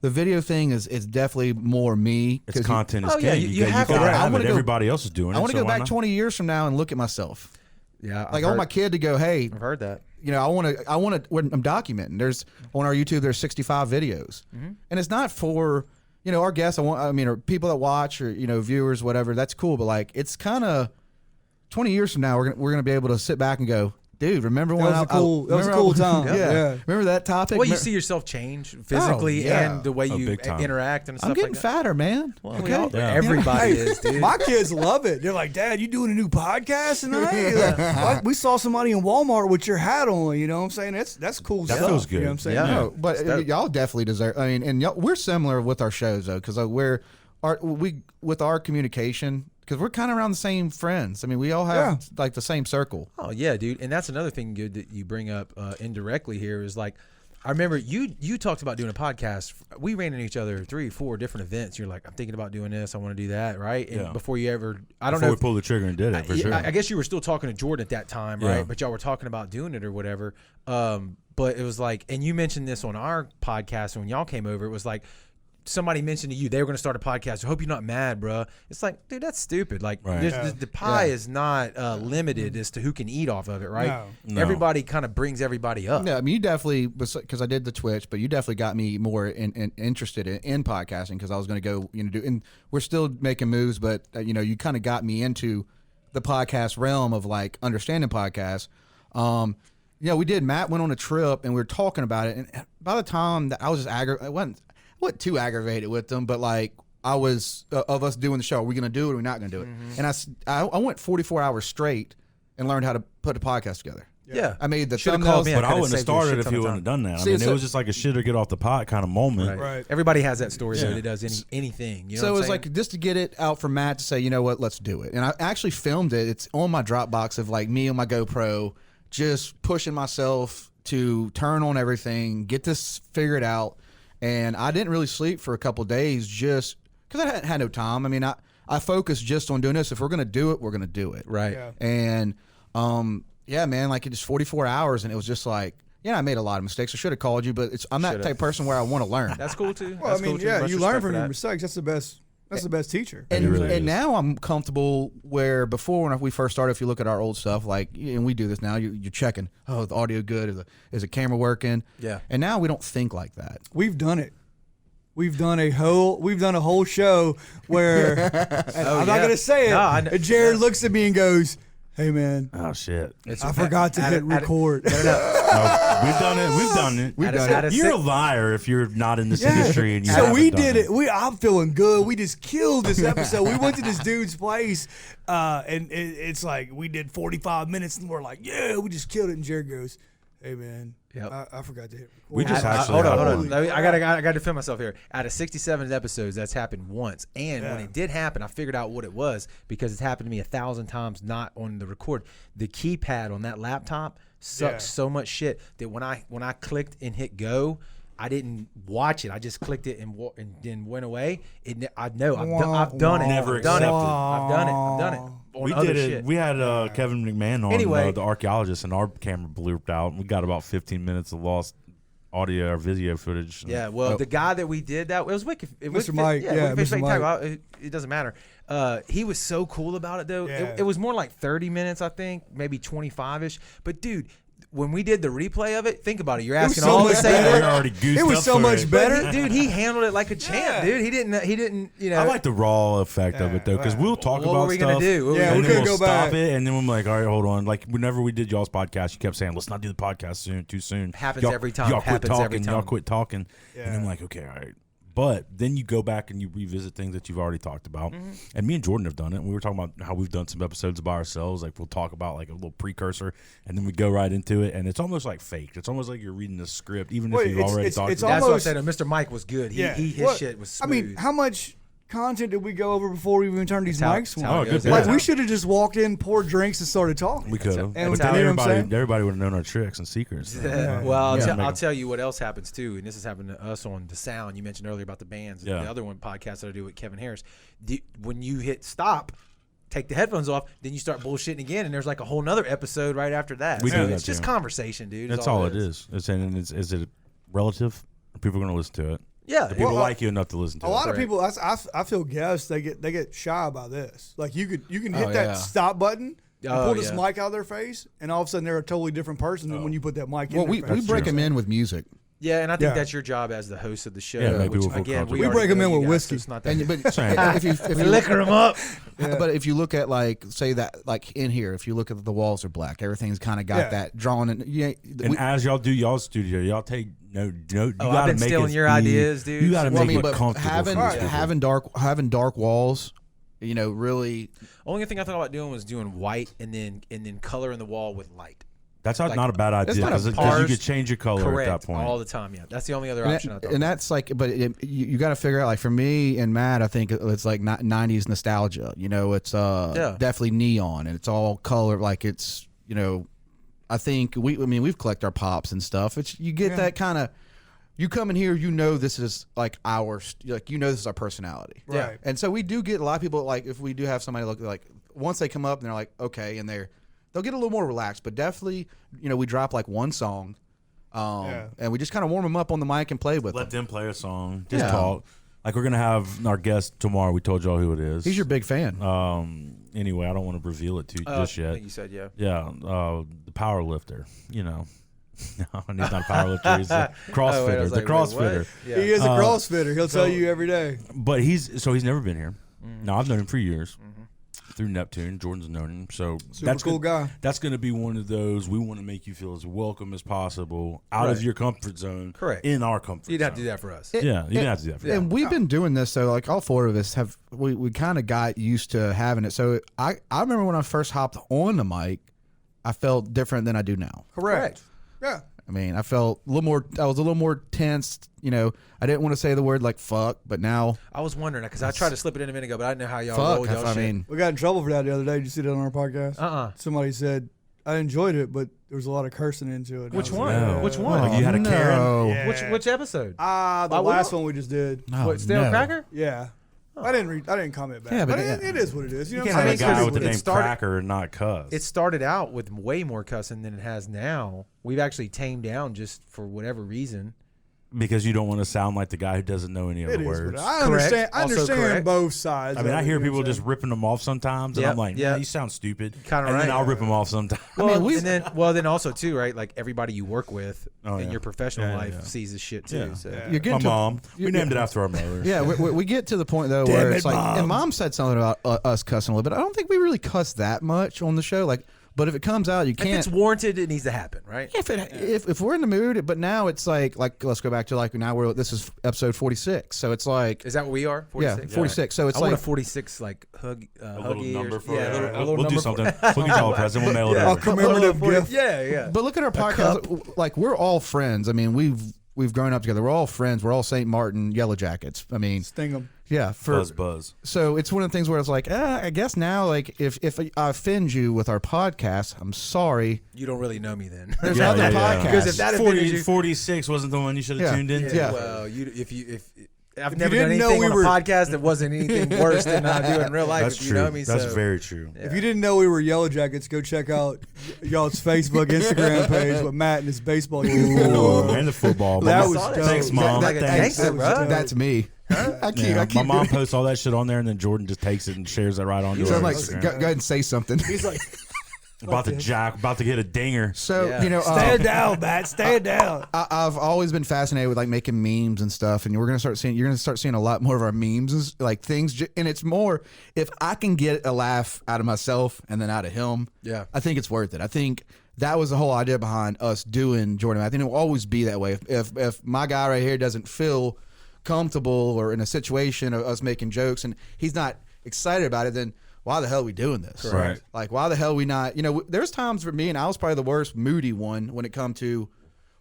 The video thing is definitely more me. It's content is Oh, yeah, king. you have gotta to. I have wanna it. go- Everybody else is doing it. I want to so go why back not? 20 years from now and look at myself. Yeah, Like I want my kid to go, hey, I've heard that. I want to. When I'm documenting, there's on our YouTube, there's 65 videos, and it's not for our guests. or people that watch or viewers, whatever. That's cool, but like it's kind of 20 years from now, we're gonna be able to sit back and go, dude, remember when That was a cool time. Yeah. Yeah. Remember that topic? Well, you see yourself change physically yeah. and the way Oh, you big time. interact and stuff I'm getting like that. fatter, man. Well, okay. Yeah. everybody Hey, is, dude. My kids love it. They're like, "Dad, you doing a new podcast tonight?" Like, we saw somebody in Walmart with your hat on. You know what I'm saying? That's cool That stuff. feels good. You know what I'm saying? Yeah. No, but It's dope. y'all definitely deserve. I mean, and we're similar with our shows though, because with our communication, because we're kind of around the same friends. I mean, we all have like the same circle. Oh yeah, dude, and that's another thing good that you bring up indirectly here is like, I remember you talked about doing a podcast. We ran into each other 3 or 4 different events. You're like, I'm thinking about doing this. I want to do that, right? And Yeah. before you ever, I don't Before know. we pulled the trigger and did it for sure. I guess you were still talking to Jourdan at that time, right? Yeah. But y'all were talking about doing it or whatever. But it was like, and you mentioned this on our podcast when y'all came over. It was like, somebody mentioned to you they were going to start a podcast. I hope you're not mad, bro. It's like, dude, that's stupid. Like, Right. the pie is not limited as to who can eat off of it, right? No. Everybody kind of brings everybody up. Yeah, I mean, you definitely, because I did the Twitch, but you definitely got me more interested in podcasting because I was going to go, do, and we're still making moves, but you kind of got me into the podcast realm of like understanding podcasts. We did. Matt went on a trip and we were talking about it, and by the time that I was just I wasn't too aggravated with them, but like of us doing the show. Are we going to do it or are we not going to do it? And I went 44 hours straight and learned how to put a podcast together. Yeah. I made the Should've called thumbnails. me. But I could've wouldn't have saved you a started shit if ton you of wouldn't have time. done that. See, I mean, so- it was just like a shit or get off the pot kind of moment. Right. Everybody has that story Yeah. that does anything. You know So what it was I'm saying? like just to get it out for Matt to say, you know what, let's do it. And I actually filmed it. It's on my Dropbox of like me on my GoPro, just pushing myself to turn on everything, get this figured out. And I didn't really sleep for a couple of days just because I had no time. I mean, I focused just on doing this. If we're going to do it, we're going to do it. right. Yeah. And yeah, man, like it just 44 hours, and it was just like, yeah, I made a lot of mistakes. I should have called you, but I'm that Should've. type of person where I want to learn. That's cool too. Well, That's I mean, cool too. yeah, Much you respect learn for from your that. mistakes. That's the best. That's the best teacher. And, It really is. and now I'm comfortable where before when we first started, if you look at our old stuff, like, and we do this now, you're checking, oh, the audio good, is the camera working? Yeah. And now we don't think like that. We've done it. We've done a whole show where and I'm not yeah. gonna say it. No, and Jared looks at me and goes, "Hey man, Oh shit! I forgot to hit record." We've done it. We've done it. We've done it. You're a liar if you're not in this industry and you So haven't we done did it. I'm feeling good. We just killed this episode. We went to this dude's place, and it's like we did 45 minutes, and we're like, "Yeah, we just killed it." And Jared goes, "Hey man, Yep. I forgot to hit record." We just actually hold had on. one. I got to defend myself here. Out of 67 episodes, that's happened once, and when it did happen, I figured out what it was because it's happened to me 1,000 times, not on the record. The keypad on that laptop sucks so much shit that when I clicked and hit go, I didn't watch it. I just clicked it and then went away. I've done it. Never I've done it. accepted. I've done it. On We other did it. shit. We had Kevin McMahon on, Anyway. the archaeologist, and our camera bleeped out. We got about 15 minutes of lost audio or video footage. Yeah, well, the guy that we did that, it was Wicked. Mr. Mike, yeah, Wicked Mr. Spectacular. Mike. It doesn't matter. He was so cool about it, though. Yeah. It was more like 30 minutes, I think, maybe 25-ish. But, dude, when we did the replay of it, think about it. You're asking so all the much same. better. We're already goosed It was up so for much it. better. But dude, he handled it like a champ, dude. He didn't, you know. I like the raw effect of it though, because we'll talk What about were we stuff. gonna do? What were Yeah, we we and gonna then couldn't we'll go stop back. it, and then I'm like, all right, hold on. Like whenever we did y'all's podcast, you kept saying, let's not do the podcast too soon. Happens Y'all- every time. Y'all quit Happens talking. every time. Y'all quit talking. Yeah. And I'm like, okay, all right. But then you go back and you revisit things that you've already talked about. Mm-hmm. And me and Jordan have done it. We were talking about how we've done some episodes by ourselves. Like we'll talk about like a little precursor, and then we go right into it. And it's almost like faked. It's almost like you're reading a script, even Well, if you've already talked it's about That's what I almost- said. Mr. Mike was good. Yeah. His Well, shit was I smooth. mean, how much content did we go over before we even turned these That's mics how on? it goes. good. Like Yeah. we should have just walked in, poured drinks, and started talking. We could have. And But you know then what I'm saying? everybody would have known our tricks and secrets. Yeah. Well, Yeah. I'll tell you what else happens too, and this has happened to us on the sound. You mentioned earlier about the bands. Yeah. The other one podcast that I do with Kevin Harris. When you hit stop, take the headphones off, then you start bullshitting again, and there's like a whole nother episode right after that. We So do it's that, just too. conversation, dude. That's all it is. Is it relative? Are people going to listen to it? Yeah. Do people Well, like you enough to listen to A it? lot of Correct. people, I feel guests, they get shy about this. Like you can hit Oh, that yeah. stop button and Oh, pull this yeah. mic out of their face, and all of a sudden they're a totally different person than when you put that mic Well, in we their face. break them in with music. Yeah, and I think Yeah. that's your job as the host of the show. Yeah, make which, people feel again, comfortable. We already break 'em know in you with guys, whiskey. so it's not that And but Same. if we you liquor them up. But if you look at like say that like in here, if you look at the walls are black, everything's kind of got Yeah. that drawn in. Yeah, And as y'all do y'all's studio, y'all take no. You Oh, I've gotta been make stealing it your be- ideas, dude. You got to well, I make mean, it but comfortable. having for these people. having dark walls, you know, really. Only thing I thought about doing was doing white and then coloring the wall with light. That's like- not a bad idea not a because pars- you could change your color Correct. at that point. All the time, yeah. That's the only other And, option I thought. and that's like, but you got to figure out like for me and Matt, I think it's like 90s nostalgia. You know, it's definitely neon and it's all color. Like it's I think we've collected our pops and stuff. It's you get that kind of. You come in here, you know this is like this is our personality, Right. And so we do get a lot of people like if we do have somebody look like once they come up and they're like okay, and they'll get a little more relaxed, but definitely we drop like one song, and we just kind of warm them up on the mic and play with Let them. them play a song. Just Yeah. talk. Like we're gonna have our guest tomorrow. We told y'all who it is. He's your big fan. Anyway, I don't want to reveal it just I yet. think you said, yeah. Yeah, the power lifter. No, he's not a power lifter. He's a Oh, wait, I CrossFitter. was the like, wait, CrossFitter. what? Yeah. He is a CrossFitter. He'll tell you every day. But he's never been here. Mm-hmm. Now I've known him for years. through Neptune. Jordan's known him, so Super that's cool guy. That's going to be one of those. We want to make you feel as welcome as possible out of your comfort zone. Correct. In our comfort zone. You'd have to do that for us. Yeah, you didn't have to do that for them. And we've been doing this, so like all four of us have, we kind of got used to having it. So I remember when I first hopped on the mic, I felt different than I do now. Correct. Yeah. I mean, I felt a little more. I was a little more tense. You know, I didn't want to say the word like "fuck," but now I was wondering because I tried to slip it in a minute ago, but I didn't know how y'all fuck. rolled y'all I shit. mean, We got in trouble for that the other day. Did you see that on our podcast? Somebody said, I enjoyed it, but there was a lot of cursing into it. Which And I one? was like, No. Which one? Like you had a Karen? no. Yeah. Which episode? The Why we last don't- one we just did. No, What, Stale no. Cracker? Yeah. I didn't comment back. Yeah, but but it is what it is. You know You what can't I'm have a saying? guy with the It name started- Cracker and not cuss. It started out with way more cussing than it has now. We've actually tamed down just for whatever reason. because you don't want to sound like the guy who doesn't know any of It the is what words. it is. I Correct. understand. I Also understand correct. both sides. I mean, of I it, hear you know people what I'm just saying? ripping them off sometimes, and Yep, I'm like, yep. yeah, you sound stupid. Kinda and right. then I'll rip them off sometimes. Well, mean, and then also too, right? Like everybody you work with Oh, in yeah. your professional Yeah, life yeah. sees this shit too. Yeah. So. Yeah. You're getting My to, mom. We you- named it after our mother. Yeah, we get to the point though Damn where it, it's like, Mom. and Mom said something about us cussing a little bit. I don't think we really cuss that much on the show. Like, but if it comes out, you If can't. it's warranted, it needs to happen, right? If we're in the mood, but now it's like let's go back to like now this is episode 46, so it's like Is that what we are? 46? yeah 46. So it's I like want a 46 like hug, A little huggy number or, for yeah, it. a little We'll number do for- something. We'll get y'all a present. We'll mail it A over. commemorative gift. Yeah, yeah. But look at our podcast. Like we're all friends. I mean, we've grown up together. We're all friends. We're all St. Martin Yellow Jackets. I mean, Sting 'em. yeah. Buzz. So it's one of the things where it's like, I guess now, like if I offend you with our podcast, I'm sorry. You don't really know me then. There's Yeah, other yeah, yeah. podcasts. Because if that offended you- 46 wasn't the one you should have Yeah. tuned into. Yeah. Well, if I've If never you done didn't know anything we on were- a podcast that wasn't anything worse than I do in real life. That's if true. You know me, That's so. very true. If you didn't know we were Yellow Jackets, go check out y'all's Facebook, Instagram page with Matt and his baseball Ooh, uniform. and the football. That My was mom- dope. Thanks, Mom. Like a Thanks. gangster, bro. That's me. I keep. Yeah, I keep my mom doing- posts all that shit on there, and then Jordan just takes it and shares it right onto So her I'm like, Instagram. go ahead and say something. He's like, about to get a dinger. So Yeah. you know, stand down, Matt, stand down. I've always been fascinated with like making memes and stuff, and you're gonna start seeing a lot more of our memes, like things, and it's more if I can get a laugh out of myself and then out of him. Yeah. I think it's worth it. I think that was the whole idea behind us doing Jourdan. I think it will always be that way. If my guy right here doesn't feel comfortable or in a situation of us making jokes and he's not excited about it, then why the hell are we doing this? Correct. Like, why the hell are we not? You know, there's times for me, and I was probably the worst moody one when it come to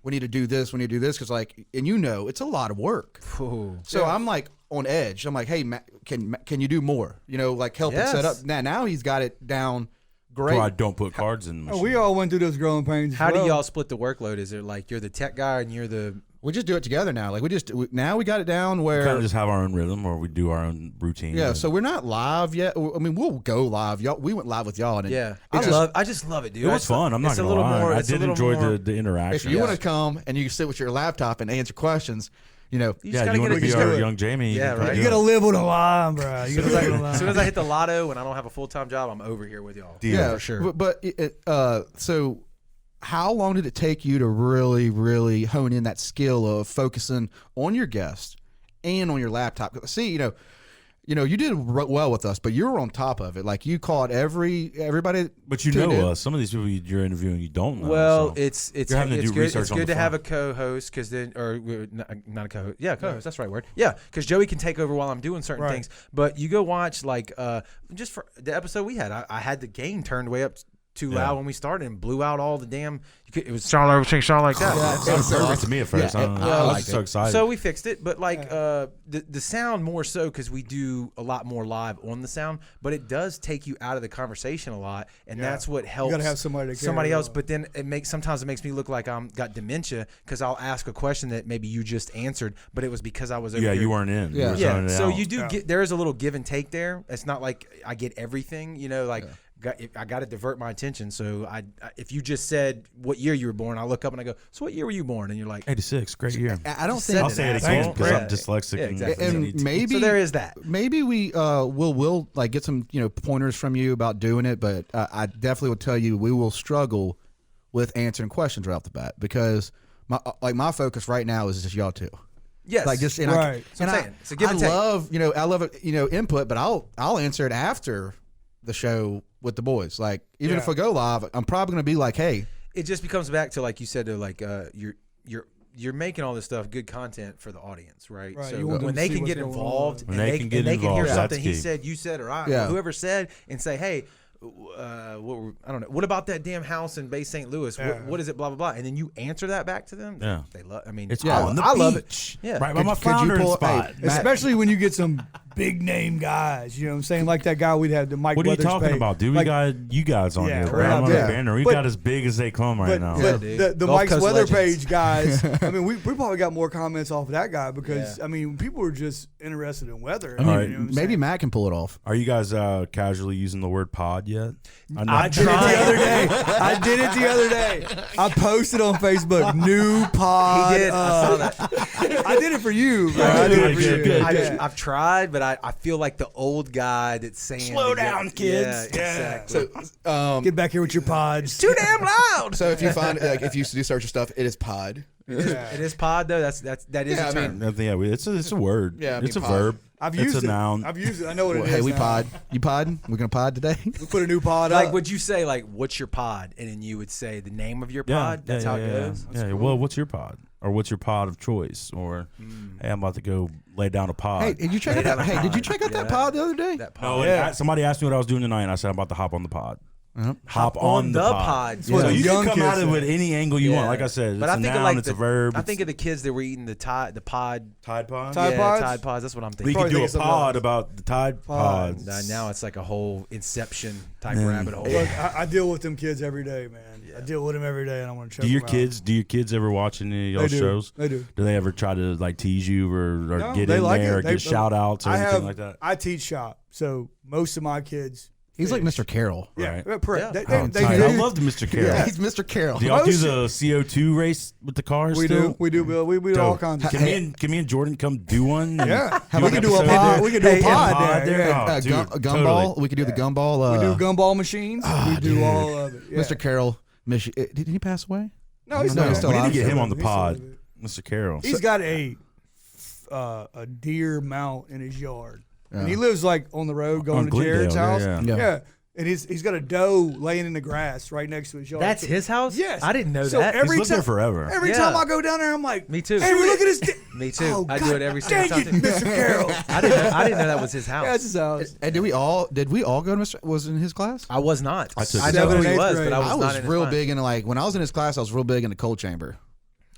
we need to do this, because like, and you know, it's a lot of work. Ooh. So I'm like on edge. I'm like, hey, Matt, can you do more? You know, like help Yes. it set up. Now he's got it down great. So I don't put cards in the machine. We all went through those growing pains. as How do well. y'all split the workload? Is it like you're the tech guy and you're the We just do it together now. Like now we got it down where kind of just have our own rhythm, or we do our own routine. yeah. So we're not live yet. I mean, we'll go live. Y'all, we went live with y'all, and yeah? it's just- I just love it, dude. It was fun. I'm not It's a gonna little lie. more. I it's a did little enjoy more, the interaction. If you want to come and you sit with your laptop and answer questions, you know, You just Yeah, gotta you want to get be it- our do it. young Jamie? Yeah, can right. You do gotta it. live on the line, bro. You gotta live on the line. As soon as I hit the lotto and I don't have a full time job, I'm over here with y'all. Deal. yeah, for sure. But so how long did it take you to really, really hone in that skill of focusing on your guest and on your laptop? See, you know, you did well with us, but you were on top of it. Like you caught everybody. But you tuned in. know us. Some of these people you're interviewing, you don't know. Well, so. it's You're having to it's do good. research It's on good the to have fly. a co-host because then, or not a co-host. Yeah, co-host. That's the right word. Yeah, because Joey can take over while I'm doing certain Right. things. But you go watch like just for the episode we had, I had the gain turned way up too Yeah. loud when we started and blew out all the damn. It was Charlotte everything Charlotte like that. Yeah. you know? It sounded perfect to me at first. Yeah, I don't know. I I was liked just so it. excited. So we fixed it, but like the sound more so because we do a lot more live on the sound, but it does take you out of the conversation a lot, and Yeah. that's what helps. You gotta have somebody to carry else. on. But then sometimes it makes me look like I'm got dementia because I'll ask a question that maybe you just answered, but it was because I was over yeah, here. you weren't in. Yeah. You were Yeah, zoning it so out. you do Yeah. get there is a little give and take there. It's not like I get everything, you know, like. I got to divert my attention. So if you just said what year you were born, I look up and I go, so what year were you born? And you're like, 86, great year. I don't said think. I'll say it Thanks, again because bro. I'm dyslexic. Yeah, exactly. And maybe so there is that. Maybe we'll like get some pointers from you about doing it, but I definitely would tell you we will struggle with answering questions right off the bat because my focus right now is just y'all two. Yes. Like just Right. That's what I'm saying. It's a give and take. I love input, but I'll answer it after the show with the boys. Like even Yeah. if I go live, I'm probably gonna be like, hey, It just becomes back to like you said, to like you're making all this stuff, good content for the audience, right? Right, So you want them when to they see can what's get going involved, on. When they can get hear involved, that's something he key. said, you said, or I, Yeah. whoever said, and say, hey. I don't know. What about that damn house in Bay St. Louis? Yeah. What is it? Blah blah blah. And then you answer that back to them. Yeah. They love. I mean, It's Yeah. on the I love it. beach. Yeah. Right by my Could you floundering pull- spot. hey, Matt- Especially when you get some big name guys, you know what I'm saying? Like that guy we had, the Mike What are you Weathers talking page. about, dude? We Like, got you guys on Yeah, here, we're right? not I'm on there. the banner. We But- got as big as they come right now. But dude. the Gulf Mike's Coast Weather legends. page guys, I mean, we probably got more comments off of that guy because, Yeah. I mean, people are just interested in weather. I mean, Alright. you know what I'm maybe saying? Matt can pull it off. Are you guys casually using the word pod yet? I did it the other day. I did it the other day. I posted on Facebook, new pod. He did. I saw that. I did it for you, bro. I did it for you. Good, Yeah. I've tried, but I feel like the old guy that's saying Slow to get- down, kids. Yeah, exactly. So, Get back here with your pods. Too damn loud. so if you find like if you do search your stuff, it is pod. Yeah. It is pod though. That is Yeah, a I term. mean, Yeah, it's a word. Yeah, I mean, it's a pod. verb. I've it's used a it. noun. I've used it. I know what it is. Hey, we now. pod. You pod? We're gonna pod today. We put a new pod Like, up. would you say like, "What's your pod?" And then you would say the name of your Yeah, pod. That's yeah, how yeah, it yeah. goes. Yeah. Well, what's your pod? Or what's your pod of choice? Or hey, I'm about to go lay down a pod. Hey, did you check out that? Hey, did you check out that pod the other day? That pod. No, Yeah. somebody asked me what I was doing tonight, and I said I'm about to hop on the pod. Hop on the the pod. pod. So Yeah. you Young can come kids at it with say. any angle you want. Yeah. Like I said, it's But a I think noun, of like it's a verb. I think of the kids that were eating the pod. Tide pod. Tide yeah, Pods? Tide pods. That's what I'm We thinking. could Probably do think a of something pod else. about the Tide Pods. pods. Now it's like a whole Inception type Man. rabbit hole. Look, I deal with them kids every day, man. I deal with them every day, and I want to check Do your them out. kids ever watch any of They y'all's do. shows? They do. Do they ever try to like tease you or No, get they in like there it. or They- get shout outs or anything like that? I teach shop, so most of my kids. He's like fish. Mr. Carroll. Yeah, Right. correct. Yeah. They, Oh, they tight. do. I love the Mr. Carroll. Yeah, he's Mr. Carroll. Do y'all do Most- the CO2 race with the cars? We still? do. We do, Bill. We do all Dope. kinds of Can me and Jordan come do one? and Yeah. do We an could do a episode pod. there? We could do a Hey, pod pod there. there? Yeah. Oh, dude, Gumball. totally. We could do the gumball. We do gumball machines. we do dude. all of it. Yeah. Mr. Carroll. Did he pass away? No, he's No, still, he's still We need to alive. get him on the He's still pod, alive. Mr. Carroll. He's got a deer mount in his yard, and he Yeah. lives like on the road going to Glendale, Jared's house. yeah. Yeah. And he's got a doe laying in the grass right next to his yard. That's So- his house. Yes. I didn't know So that. every He's lived there time- forever. Every Yeah. time I go down there, I'm like, Me too. Hey, look at his. Me too. Oh, I do God it every single dang time. it, Mr. Carroll. I didn't know that was his house. That's his house. And did we all go to Mr. Was in his class? I was not. I took I it. know 7th who and he 8th was, grade. but I was, I not was in his real class. big into like when I was in his class. I was real big in the cold chamber.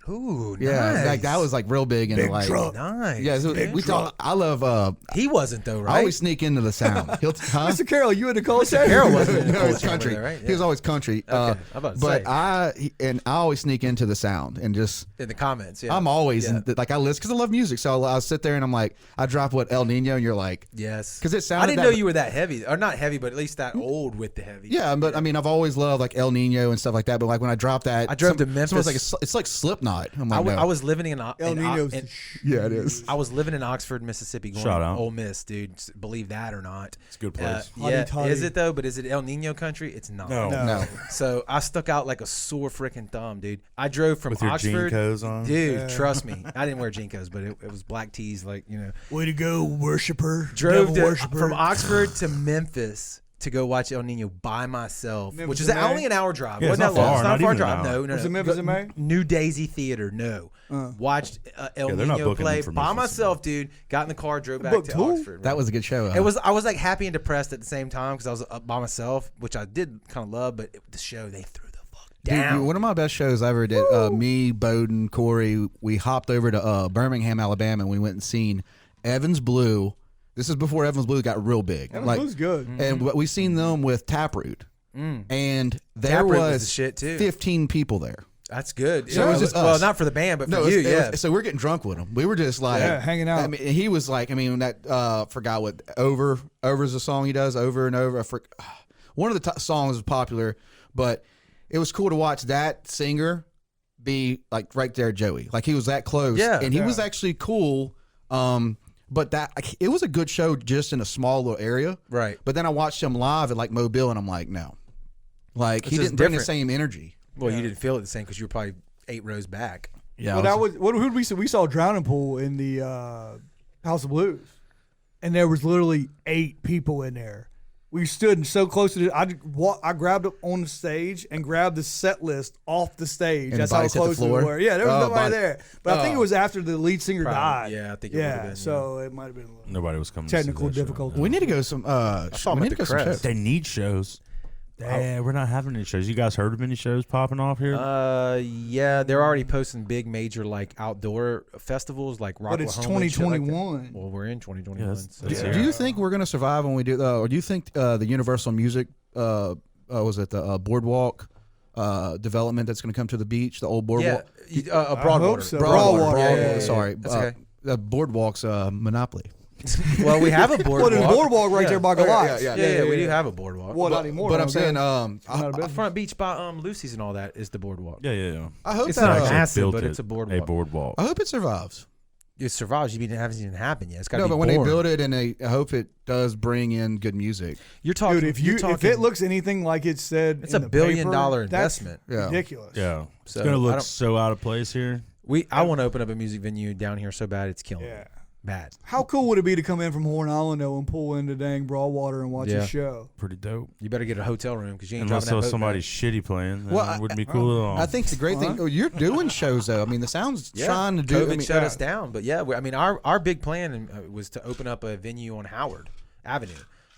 Ooh, Yeah, nice. like that was like real big into Big like. truck. nice. Yeah, so Big we talk. I love. He wasn't though, I right? always sneak into the sound. Huh? Mr. Carroll, you in the cold chamber? Carroll wasn't in the No, cold it's chamber country. there, right? He was Yeah. always country. I'm about to but say. I always sneak into the sound and just. in the comments. Yeah. I'm always Yeah. like I listen because I love music. So I'll sit there and I'm like, I drop what El Nino and you're like, Yes. 'Cause it I sounded didn't that- know you were that heavy, or not heavy, but at least that old with the heavy. yeah. But I mean, I've always loved like El Nino and stuff like that. But like when I drop that, I drove to someone's Memphis. like it's like Slipknot. I'm like, I no. was living in El Nino's the yeah, it is. I was living in Oxford, Mississippi, going Shout to out. Ole Miss, dude. Believe that or not. It's a good place. Yeah, Hotty-totty. is it though? But is it El Nino country? It's not. No. No. So I stuck out like a sore freaking thumb, dude. I drove from With your Oxford. Jinkos on? Dude, Yeah. trust me. I didn't wear Jinkos, but it was black tees, like, you know. Way to go, worshiper. Drove devil worshiper. from Oxford to Memphis to go watch El Nino by myself, Memphis which is in May? only an hour drive. Yeah, Wasn't it's that not long? far, It's not a not far even drive. an No, hour. no, Was no. it Memphis in May? New Daisy Theater. No. Watched El Yeah, they're not Nino booking play them for by Memphis. myself, dude. Got in the car, drove back booked to who? Oxford. That was a good show. It was. I was like happy and depressed at the same time because I was by myself, which I did kind of love. But the show, they threw the fuck Dude, down. one of my best shows I ever did. Me, Bowden, Corey, we hopped over to Birmingham, Alabama, and we went and seen Evans Blue. This is before Evans Blue got real big. That was good. And we seen them with Taproot, and there Taproot was was the shit, too. 15 people there. That's good. So it was just well, us. not for the band, but for No, you, it yeah. was- so we're getting drunk with him. We were just like Yeah, hanging out. I mean, he was like, I mean, that forgot what over's a song he does over and over. One of the songs was popular, but it was cool to watch that singer be like right there, Joey. Like he was that close, Yeah. and he was actually cool. But that it was a good show just in a small little area. Right. But then I watched him live at like Mobile, and I'm like, no, like he just didn't bring the different. same energy. Well, you didn't feel it the same because you were probably 8 rows back. Yeah, Well, that was what who did we see? We saw Drowning Pool in the House of Blues, and there was literally 8 people in there, We stood so close to I grabbed up on the stage and grabbed the set list off the stage. And That's the how bodies hit the close we floor? were. Yeah, there was Oh, nobody body- there. But I think it was after the lead singer died. Yeah, I think it would have been. So it might have been a little Nobody was coming. technical to see that show. difficulty. We need to go to some. saw We him need at to go the some Crest. shows. They need shows. We're not having any shows. You guys heard of any shows popping off here? Yeah, they're already posting big major like outdoor festivals like Rock But it's Oklahoma and shit like that. 2021. Well, we're in 2021. Yeah, that's- so that's yeah. Do you think we're gonna survive when we do? Or do you think the Universal Music? Was it the boardwalk development that's gonna come to the beach? The old boardwalk. A Broadwater. so. Broadwater. Yeah. Sorry. That's okay. The boardwalk's monopoly. Well, we have a boardwalk. Well, there's boardwalk right there by Goliath. Yeah, we do have a boardwalk. Well, not anymore. But I'm saying, Not a bit. Front beach by Lucy's and all that is the boardwalk. Yeah. I hope It's that not Actually massive, built but it, it's a boardwalk. A boardwalk. I hope it survives. It survives. It hasn't even happened yet. It's got to No, be but when they born. build it, and I hope it does bring in good music. You're talking. Dude, you're if talking, it looks anything like it said, it's in a the $1 billion paper, that's investment. Yeah. ridiculous. Yeah. It's So, gonna I look don't- so out of place here. I want to open up a music venue down here so bad it's killing me. Yeah. Bad. How cool would it be to come in from Horn Island though and pull into dang Broadwater and watch Yeah. a show? Pretty dope. You better get a hotel room because you ain't Unless driving that boat somebody's back. shitty playing, then Well, it wouldn't be cool at all. I think the great thing you're doing shows though. I mean, the sound's trying to do. COVID I mean, shut us down, but yeah, I mean, our big plan was to open up a venue on Howard Avenue,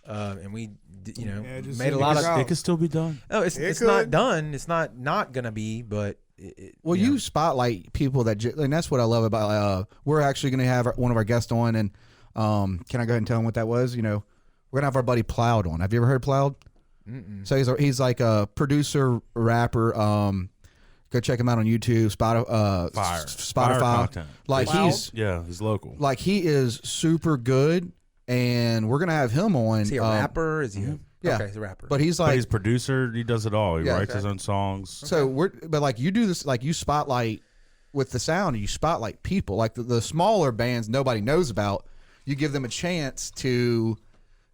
and we, Yeah, just made a send lot it of. out. it could still be done. Oh, it's It not could. done. It's not gonna be, but. Well, you spotlight people and that's what I love about. We're actually going to have one of our guests on, and can I go ahead and tell him what that was? We're gonna have our buddy Plowed on. Have you ever heard Plowed? Mm-mm. So he's like a producer, rapper. Go check him out on YouTube, Fire Spotify. content. Like He's local. like he is super good, and we're gonna have him on. Is he a rapper? Is he? yeah. Okay, he's a rapper. But he's But like he's producer. He does it all. He Yeah, writes his own songs. so but like you do this, like you spotlight with the sound, and you spotlight people like the smaller bands nobody knows about. You give them a chance to,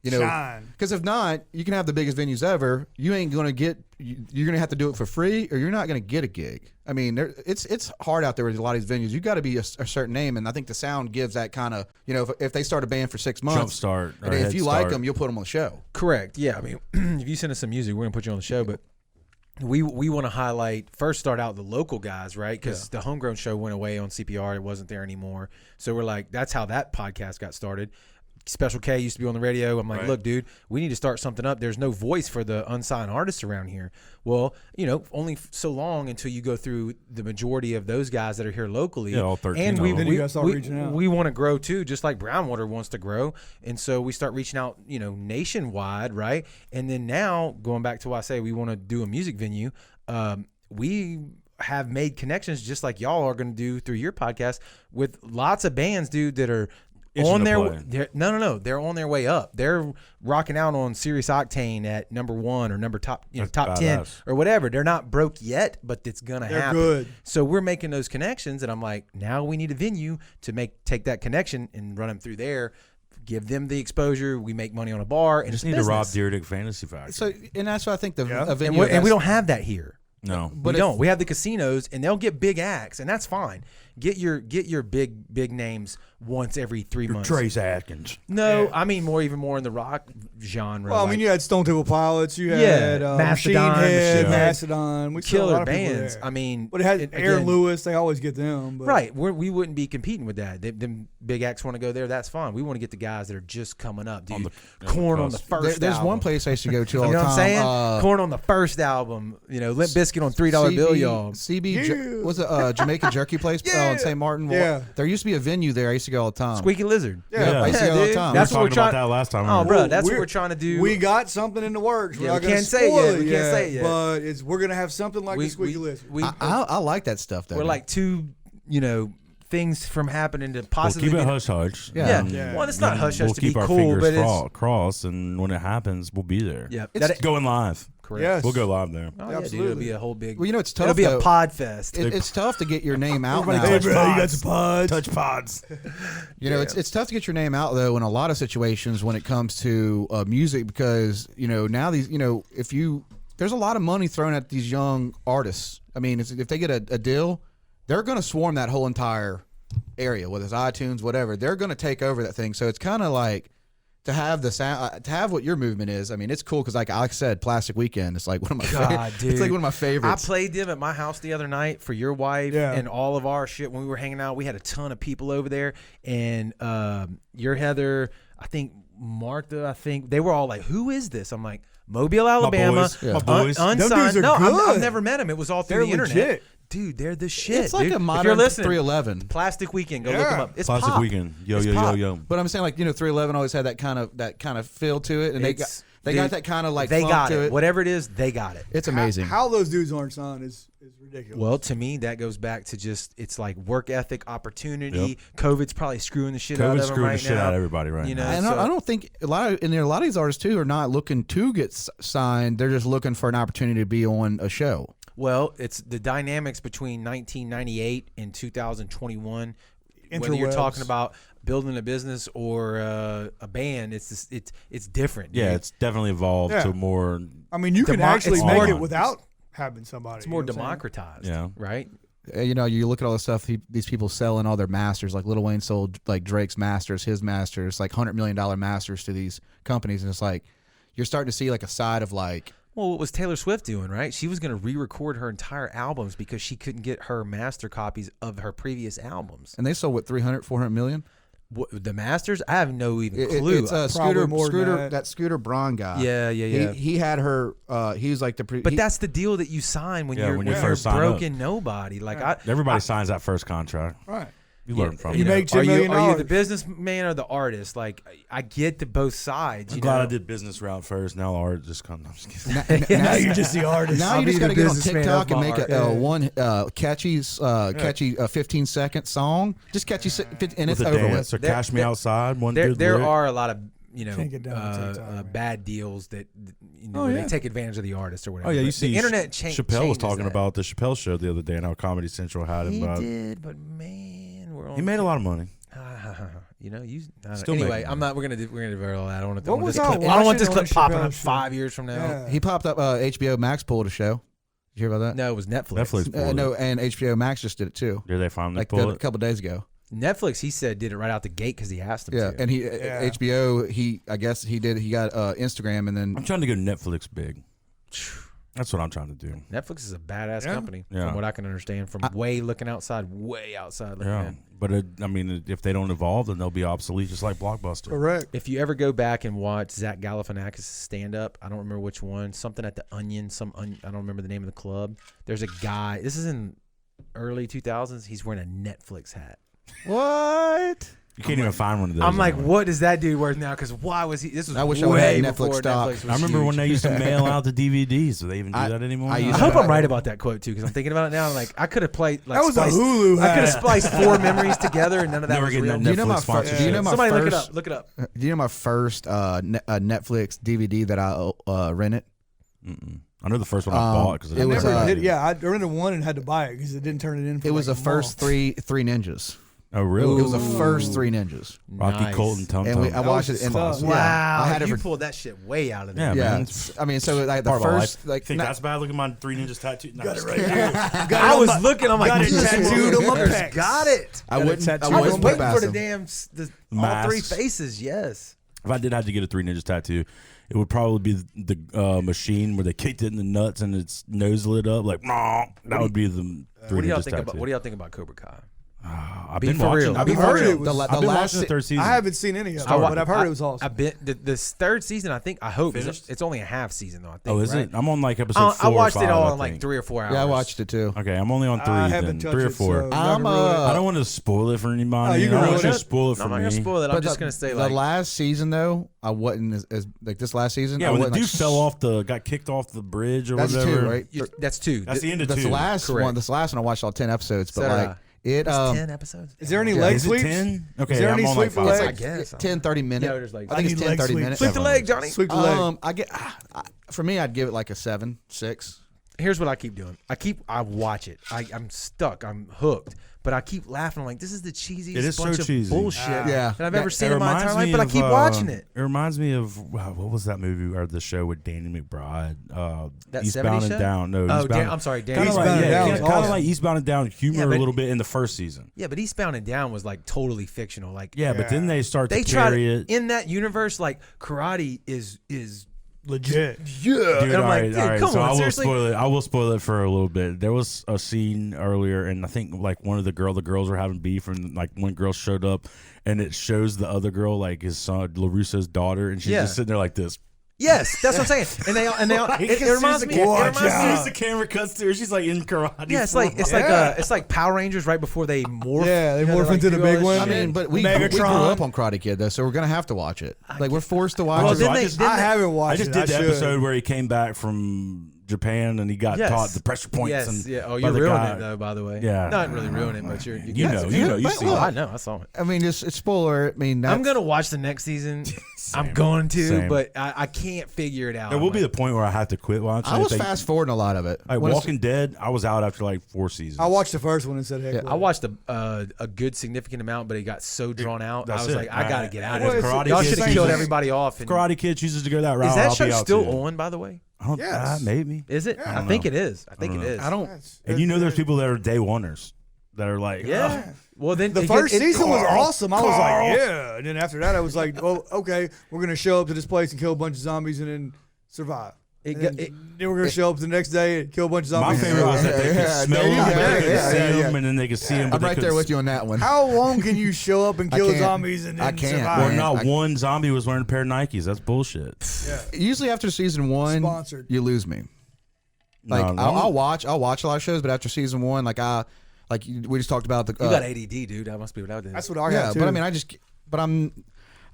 Shine. because if not, you can have the biggest venues ever. You ain't gonna get. You're gonna have to do it for free, or you're not gonna get a gig. I mean, it's hard out there with a lot of these venues. You got to be a certain name, and I think the sound gives that kind of. If they start a band for 6 months, Jumpstart. and if you like them, you'll put them on the show. Correct. Yeah. I mean, if you send us some music, we're gonna put you on the show. But we want to highlight first, start out the local guys, right? Because the Homegrown show went away on CPR; it wasn't there anymore. So we're like, that's how that podcast got started. Special K used to be on the radio. I'm like, look, dude, we need to start something up. There's no voice for the unsigned artists around here. Well, only so long until you go through the majority of those guys that are here locally. Yeah, all 13 And of we them. Then you gotta start reaching out. We want to grow too, just like Brownwater wants to grow. And so we start reaching out, nationwide, right? And then now, going back to what I say, we want to do a music venue. We have made connections just like y'all are going to do through your podcast with lots of bands, dude, that are Itching on to their play. no, they're on their way up. They're rocking out on Sirius Octane at number 1 or top That's top 10 badass. or whatever. They're not broke yet, but it's gonna They're happen. good. So we're making those connections, and I'm like, now we need a venue to take that connection and run them through there. Give them the exposure. We make money on a bar, and just it's need to rob business. Uh, Dyrdek Fantasy Factory. So, and that's why I think a And venue. we don't have that here. No. But we don't. We have the casinos, and they'll get big acts, and that's fine. Get your big names once every 3 months. Trace Atkins. No, Yeah. I mean even more in the rock genre. Well, I mean, you had Stone Temple Pilots, you had Machine Mastodon, Head, yeah. Mastodon. We saw a killer lot of people bands. there. I mean, But it had Aaron again, Lewis. They always get them. But right? We wouldn't be competing with that. Them big acts want to go there. That's fine. We want to get the guys that are just coming up, dude. On the Corn on the cusp. first. There's album. one place I used to go to all You the know time. what I'm saying? Corn on the first album. Limp Bizkit on $3 bill, y'all. CB was it Jamaican jerky place Yeah. in St. Martin? Well, Yeah. there used to be a venue there. I used to go all the time. Squeaky Lizard. Yeah. I used to go all the dude. time. That's we what were we're talking about trying. that last time. Oh, bro, Well, that's what we're- we're trying to do. we got something in the works. Yeah, We're not we gonna can't say it spoil yet. We can't say it yet. But we're gonna have something like the Squeaky Lizard. I like that stuff though. We're like two, things from happening to We'll possibly. keep it be- hush hush. Yeah. Yeah. Well, it's not hush hush We'll to keep be our cool, fingers but it's crossed, and when it happens, we'll be there. yeah. It's That, Going live. correct. Yes. We'll go live there. Oh, yeah, dude, it'll Absolutely. be a whole big. Well, it's tough. It'll be though. a pod fest. It's tough to get your name out now. Hey, bro, you got some pods. Touch pods. It's tough to get your name out though in a lot of situations when it comes to music because now these there's a lot of money thrown at these young artists. I mean, if they get a deal, they're going to swarm that whole entire area, whether it's iTunes, whatever. They're going to take over that thing. So it's kind of like to have the sound, to have what your movement is. I mean, it's cool because like I said, Plastic Weekend. It's like one of my favorites. Dude. It's like one of my favorites. I played them at my house the other night for your wife and all of our shit when we were hanging out. We had a ton of people over there, and your Heather, I think Martha, I think they were all like, "Who is this?" I'm like, Mobile, Alabama, my boys. Them dudes unsigned. are No, good. I've never met them. It was all through They're the internet. legit. Dude, they're the shit. It's like dude. a If modern you're listening, 311. Plastic Weekend, go look them up. It's Plastic pop. Weekend. Yo, It's yo, pop. yo, yo. But I'm saying like 311 always had that kind of feel to it, and they got that kind of like they funk got to it. Whatever it is, they got it. It's amazing. How those dudes aren't signed is ridiculous. Well, to me, that goes back to just it's like work ethic, opportunity. COVID's probably screwing the shit out of COVID's them screwing right the shit now. out of everybody right You now. know, And so- I don't think a lot of these artists too are not looking to get signed. They're just looking for an opportunity to be on a show. Well, it's the dynamics between 1998 and 2021. Whether you're Interwebs. talking about building a business or a band, it's different. Yeah, dude. it's definitely evolved Yeah. to more. I mean, you can Demo- actually it's make more- it without having somebody. it's more you know what I'm saying? democratized. Yeah. Right. You know, you look at all the stuff these people selling all their masters. Like Lil Wayne sold like Drake's masters, his masters, like $100 million masters to these companies, and it's like you're starting to see like a side of like. Well, what was Taylor Swift doing, right? She was going to re-record her entire albums because she couldn't get her master copies of her previous albums. And they sold what 400 million. The masters? I have no even clue. It's Probably more than that. that Scooter Braun guy. Yeah. He had her. He was like the. But that's the deal that you sign when Yeah, you're when you when first you're sign up. broken nobody. Like Everybody signs that first contract. Right. You learn from You it. make $10 are million. you the businessman or the artist? Like I get the both sides. I'm You glad know? I did business route first. Now art just comes. I'm just kidding. Now you're just the artist. Now I'll you be just the got to get on businessman TikTok of and my make art. a one catchy 15-second song. Just catchy, and it's With a over dance with. or Cash Me Outside. One There good there lyric. are a lot of Can't get down on TikTok, man. bad deals that where they take advantage of the artist or whatever. Oh yeah, you But see, the internet Chappelle was changes talking that. about the Chappelle show the other day and how Comedy Central had him. He But did, but man, we're on. he made a lot of money. You know, you Still anyway. making I'm not. We're gonna derail that. I don't want to. What was this I clip, I don't want this watching clip on popping Chappelle's up show? 5 years from now. Yeah. He popped up. HBO Max pulled a show. Did you hear about that? No, it was Netflix. Netflix. No, and HBO Max just did it too. Did they finally Like pull a it? couple days ago. Netflix. He said did it right out the gate because he asked him Yeah, to. and he Yeah. HBO. I guess he did. He got Instagram, and I'm then trying to go Netflix big. That's what I'm trying to do. Netflix is a badass Yeah. company, Yeah. from what I can understand. From way outside looking Yeah, in. but I mean, if they don't evolve, then they'll be obsolete, just like Blockbuster. Correct. If you ever go back and watch Zach Galifianakis' stand-up, I don't remember which one. Something at the Onion. I don't remember the name of the club. There's a guy. This is in early 2000s. He's wearing a Netflix hat. what? You can't even find one of those. I'm like, anymore. what does that dude wear now? Because why was he? This was I wish I way would've had Netflix before stock. Netflix was I remember when huge. they used to mail out the DVDs. Do they even do I- that anymore? I I used hope to- I'm right about that quote too, because I'm thinking about it now. I'm like, I could have played like That was a spliced- Hulu I could have hat. spliced 4 memories together, and none of that Never was getting real. that Do you know my Netflix fir- sponsorship. do you know my Somebody look it first- up. Look it up. Do you know my first Netflix DVD that I rented? Mm-mm. I know the first one I bought because it was, I rented one and had to buy it because it didn't turn it in. For It was like the a first month. three ninjas. Oh really? It was the first Three Ninjas. Rocky Nice. Colton Tum And Tum. I watched it. And, Wow. Wow, I had it you for- pulled that shit way out of Yeah, there. Yeah, man. I mean, so like the Part of my first, life. like, Think not- that's bad? Look at my Three Ninjas tattoo. No, Got it just right kidding. here. I was looking. I'm like, got it this tattooed on my motherfucker's pecs. got it. I wouldn't. tattooed I on I was wouldn't my put waiting past for the him. damn all 3 Masks. faces. Yes. If I did have to get a Three Ninjas tattoo, it would probably be the machine where they kicked it in the nuts and its nose lit up. Like, that would be the Three What do y'all Ninjas think tattoo. about? What do y'all think about Cobra Kai? I've Be been for watching. real. I've Be been for watching. real. The I've been watching the third season. I haven't seen any of it, I wa- but I've heard it was awesome. I've been this 3rd season. I hope Finished? it's only a half season though. I think. Oh, is right? it? I'm on like episode I 4 watched or 5, it all I in like think. 3 or 4 hours. Yeah, I watched it too. Okay, I'm only on 3 I then. haven't touched 3 or it, 4. so I'm, never really- I don't want to spoil it for anybody. Oh, you can I don't ruin want you to it. spoil it No, for I'm not me. gonna spoil it. I'm But just the- gonna say the like last season though, I wasn't as like this last season. Yeah, I when the wasn't, dude fell off got kicked off the bridge or That's whatever. 2, right? that's 2. That's the end of That's 2. the last Correct. one. This last one I watched all 10 episodes, but So did like I. it. It's 10 episodes. Is there any Yeah. leg Is it sweeps? 10? Okay, Is there I'm any on like sweep for 5. legs? I guess 10, 30 minutes. Yeah, there's like- I think I it's need 10, leg 30 sweeps. minutes. Sweep the leg, Johnny. Sweep the leg. I get for me, I'd give it like a 7, 6. here's what I keep doing. I watch it. I'm stuck. I'm hooked. But I keep laughing. I'm like, this is the cheesiest bunch of bullshit that I've ever seen in my entire life. But I keep watching it. It reminds me of what was that movie or the show with Danny McBride? That Eastbound 70s and show? Down. No, Oh, Eastbound. I'm sorry, Dan. Kind of like Eastbound and Down humor a little bit in the first season. Yeah, but Eastbound and Down was like totally fictional. Like but then they start to try carry it in that universe. Like karate is legit. Yeah, dude, and I'm all like, right, dude, all right. come So on, I will seriously? spoil it. I will spoil it for a little bit. There was a scene earlier, and I think like one of the girls were having beef, and like one girl showed up, and it shows the other girl, like his son, LaRusso's daughter, and she's just sitting there like this. Yes, that's what I'm saying. And they all it reminds me. As soon as the camera cuts to her, she's like in karate. Yeah, it's like Power Rangers right before they morph. Yeah, they morph like into the do all big this one. I shit. mean, but we grew up on Karate Kid though, so we're gonna have to watch it. Like we're forced to watch Well, it. I haven't watched I it. just did the should. episode where he came back from Japan and he got taught the pressure points. Yes, and yeah. Oh, by you're the ruining guy. it though, by the way. Yeah. Not really ruining it, but you you see. Oh, I know. I saw it. I mean, it's spoiler. I mean, I'm gonna watch the next season. I'm going to, Same. but I can't figure it out. There will be the point where I have to quit watching. I was it. fast forwarding a lot of it. Like When it's- Walking Dead, I was out after like 4 seasons. I watched the first one and said, "Heck, I watched a good significant amount, but it got so drawn out. I That's was it. like, I gotta get out Well, of here. Karate Y'all Kid should have season- killed everybody off. And, Karate Kid chooses to go that route. is that I'll show be out still too. on? By the way, I don't. Yes. Maybe. is it? Yeah. I think it is. I think it know. is. I don't. And you know, there's people that are day oneers that are like, Yeah. Well, then The first season was awesome. I was like, yeah. And then after that, I was like, well, okay, we're going to show up to this place and kill a bunch of zombies and then survive. And then we're going to show up the next day and kill a bunch of My zombies. favorite was that they could Yeah, smell there you them, go. but they could Yeah, see yeah, them, and then they could see them. I'm right there with you on that one. How long can you show up and I kill can't. zombies and then I can't. survive? Well, Man, not one zombie was wearing a pair of Nikes. That's bullshit. Usually after season 1, Sponsored. you lose me. Like No, I'll watch a lot of shows, but after season 1, we just talked about the. You got ADD, dude. That must be what I did. That's what I got Yeah, too. but I mean,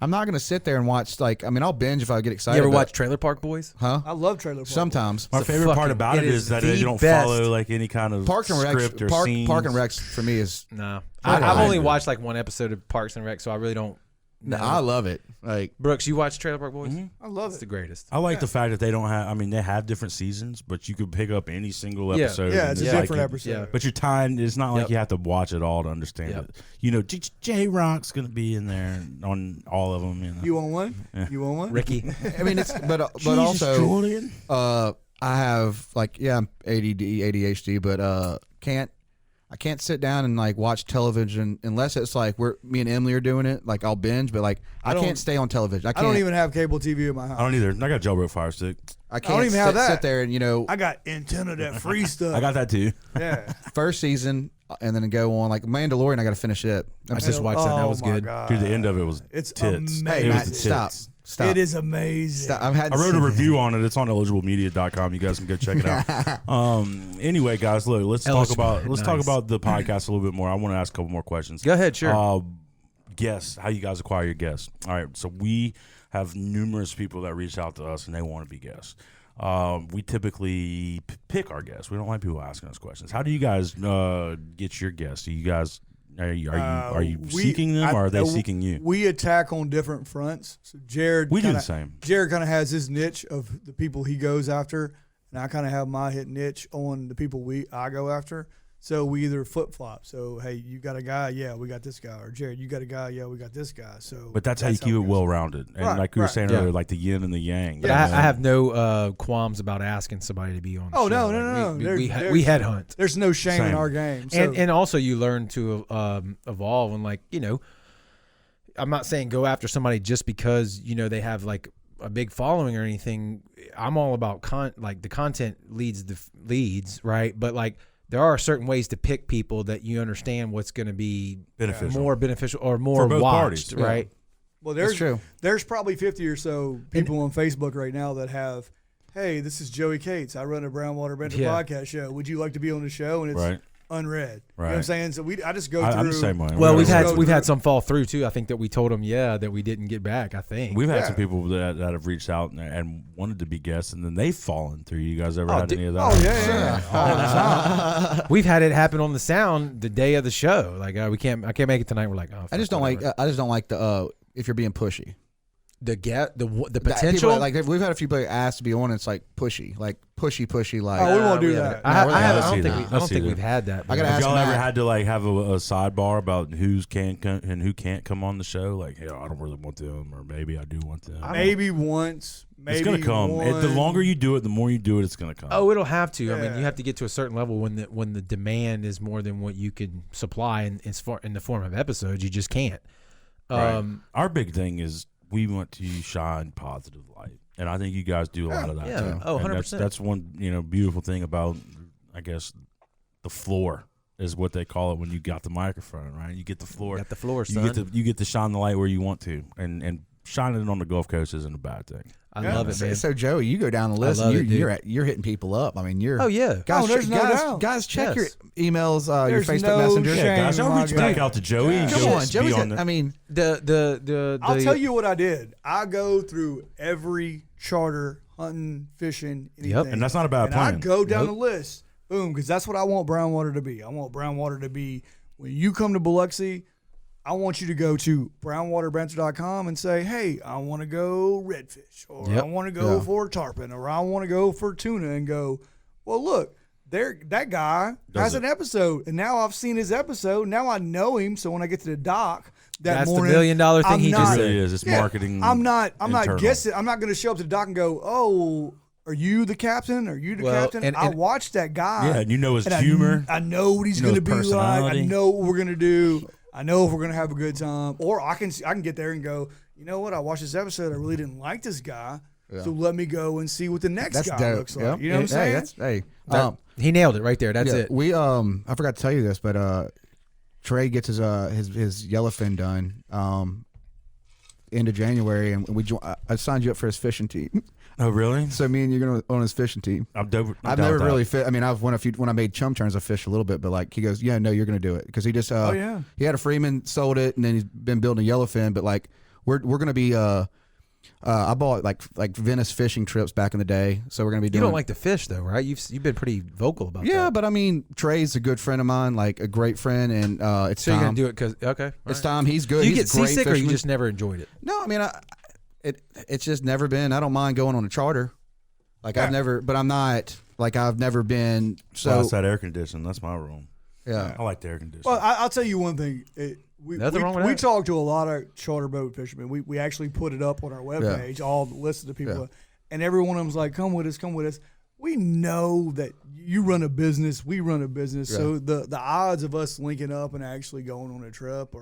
I'm not gonna sit there and watch I'll binge if I get excited. You ever but- watch Trailer Park Boys? Huh? I love Trailer Park. Sometimes. My favorite part about it is that they the don't best. follow like any kind of Parks and script or Recs. scenes. Park and Recs for me is. No, I I've only like it. watched like one episode of Parks and Rec, so I really don't. No, I love it. Like Brooks, you watch Trailer Park Boys? I love It's it. the greatest. I like the fact that they don't have. I mean, they have different seasons, but you could pick up any single Yeah. episode. Yeah, and it's a just like different it. episode. Yeah. But you're tied. It's not like Yep. you have to watch it all to understand Yep. it. You know, J Rock's gonna be in there on all of them. You know, You want one? Yeah. You want one? Ricky. I mean, it's but Jesus, also Jordan. I have I'm ADD, ADHD, but I can't sit down and like watch television unless it's like me and Emily are doing it. Like I'll binge, but like I don't- can't stay on television. I I can't. don't even have cable TV in my I house. don't either. I got jailbroke Fire Stick. I can't even have that. sit there and I got antenna that free stuff. I got that too. Yeah. first season and then go on like Mandalorian. I got to finish it. I just watched that. That was Oh, my good. God. Dude, the end of it was It's tits. amazing. Hey, It was Matt, the tits. stop. It is amazing. Stop. I I wrote a review on it. It's on eligiblemedia.com. You guys can go check it out. Anyway, guys, look, let's talk Nice. about the podcast a little bit more. I want to ask a couple more questions. Go ahead, sure. Guests, how you guys acquire your guests. All right, so we have numerous people that reach out to us and they want to be guests. We typically pick our guests. We don't like people asking us questions. How do you guys get your guests? Do you guys are you seeking them or are they seeking you? We attack on different fronts. So Jared, We do the same. Jared kind of has his niche of the people he goes after, and I kind of have my hit niche on the people I go after. So we either flip flop. So hey, you got a guy? Yeah, we got this guy. Or Jared, you got a guy? Yeah, we got this guy. So, But that's how you keep it goes. well rounded. And Right, like we were right. saying Yeah. earlier, like the yin and the yang. But I have no qualms about asking somebody to be on the Oh, show. no. We There's- headhunt. There's no shame in Same. our game. So, And also you learn to evolve and I'm not saying go after somebody just because they have like a big following or anything. I'm all about the content leads, right? But like there are certain ways to pick people that you understand what's going to be Beneficial. more beneficial or more both watched, parties, right? well, That's true. There's probably 50 or so people on Facebook right now that have, hey, this is Joey Cates. I run a Brownwater Banter Yeah. podcast show. Would you like to be on the show? And it's Right. unread. You know what I'm Right. saying? So I just go through. I'm the same way. Well, we've Let's go had through- some fall through too. I think that we told them that we didn't get back. I think We've had Yeah. some people that have reached out and wanted to be guests, and then they've fallen through. You guys ever had any of that? Oh, yeah. All the time. we've had it happen on the sound the day of the show. Like I can't make it tonight. We're like, oh, I just don't like the if you're being pushy. the That potential. people, like we've had a few people asked to be on. It's like pushy. Like Oh, we won't do that. I don't think we've had that. I gotta Have ask y'all ever Matt. had to like have a sidebar about who can come and who can't come on the show? Like, hey, I don't really want them, or maybe I do want them. Maybe once. Maybe It's gonna come. The longer you do it, the more you do it, it's gonna come. Oh, it'll have to. I mean, Yeah. you have to get to a certain level when the demand is more than what you can supply in the form of episodes. You just can't. Right. Our big thing is we want to shine positive light, and I think you guys do a lot of that Yeah. too. Oh, And 100%. That's one beautiful thing about, I guess, the floor is what they call it when you got the microphone, right? You get the floor. Got the floor, You son. get to shine the light where you want to, and shining it on the Gulf Coast isn't a bad thing. I love it, man. So Joey, you go down the list. love And it, dude. you're hitting people up. I mean, you're. Oh yeah. Guys, there's no doubt. guys, check Yes. your emails, your There's Facebook no Messenger. shame. Yeah, guys, in I'll my reach back game. out to Joey. And Come go on, be Joey's. on the, I mean, I'll tell you what I did. I go through every charter, hunting, fishing, anything. and that's not a bad and plan. I go down the list, boom, because that's what I want Brownwater to be. I want Brownwater to be, when you come to Biloxi, I want you to go to brownwaterbanter.com and say, hey, I want to go redfish, or I want to go for tarpon, or I want to go for tuna, and go, well, look, that guy has an episode, and now I've seen his episode. Now I know him, so when I get to the dock That's morning, the $1 million thing I'm he not- just It said. really is. It's marketing. I'm not internal. guessing. I'm not going to show up to the dock and go, "Oh, are you the captain? Are you the Well, captain?" and- I watched that guy. Yeah, and you know his and humor. I know what he's You know going to his be like. I personality. know what we're going to do. I know if we're going to have a good time. Or I can get there and go, you know what? I watched this episode. I really didn't like this guy. So let me go and see what the next that's guy dope. looks like. Yep. You know what I'm saying? He nailed it right there. That's yeah, it. We I forgot to tell you this, but Trey gets his yellowfin done end of January, and I signed you up for his fishing team. Oh, really? So me and you're gonna on his fishing team. I've I've never really fit. I mean, I've won a few when I made chum turns. I fished a little bit, but like he goes, yeah, no, you're gonna do it because he just he had a Freeman, sold it, and then he's been building a yellowfin. But like we're gonna be I bought like Venice fishing trips back in the day, so we're gonna be doing. You don't like to fish though, right? You've been pretty vocal about that. Yeah, but I mean, Trey's a good friend of mine, like a great friend, and it's So Tom. you're gonna do it because okay, It's Tom. He's good. Do you He's get a great seasick or you fisherman. just never enjoyed it? No, I mean, it's just never been. I don't mind going on a charter. Like I've never, but I'm not. Like I've never been. So Well, that's that air conditioning. That's my room. yeah, I like the air conditioning. Well, I'll tell you one thing. Nothing wrong with we that. talked to a lot of charter boat fishermen. We actually put it up on our webpage, all the list of the people. And every one of them's like, come with us, come with us. We know that you run a business, we run a business. Yeah. So the odds of us linking up and actually going on a trip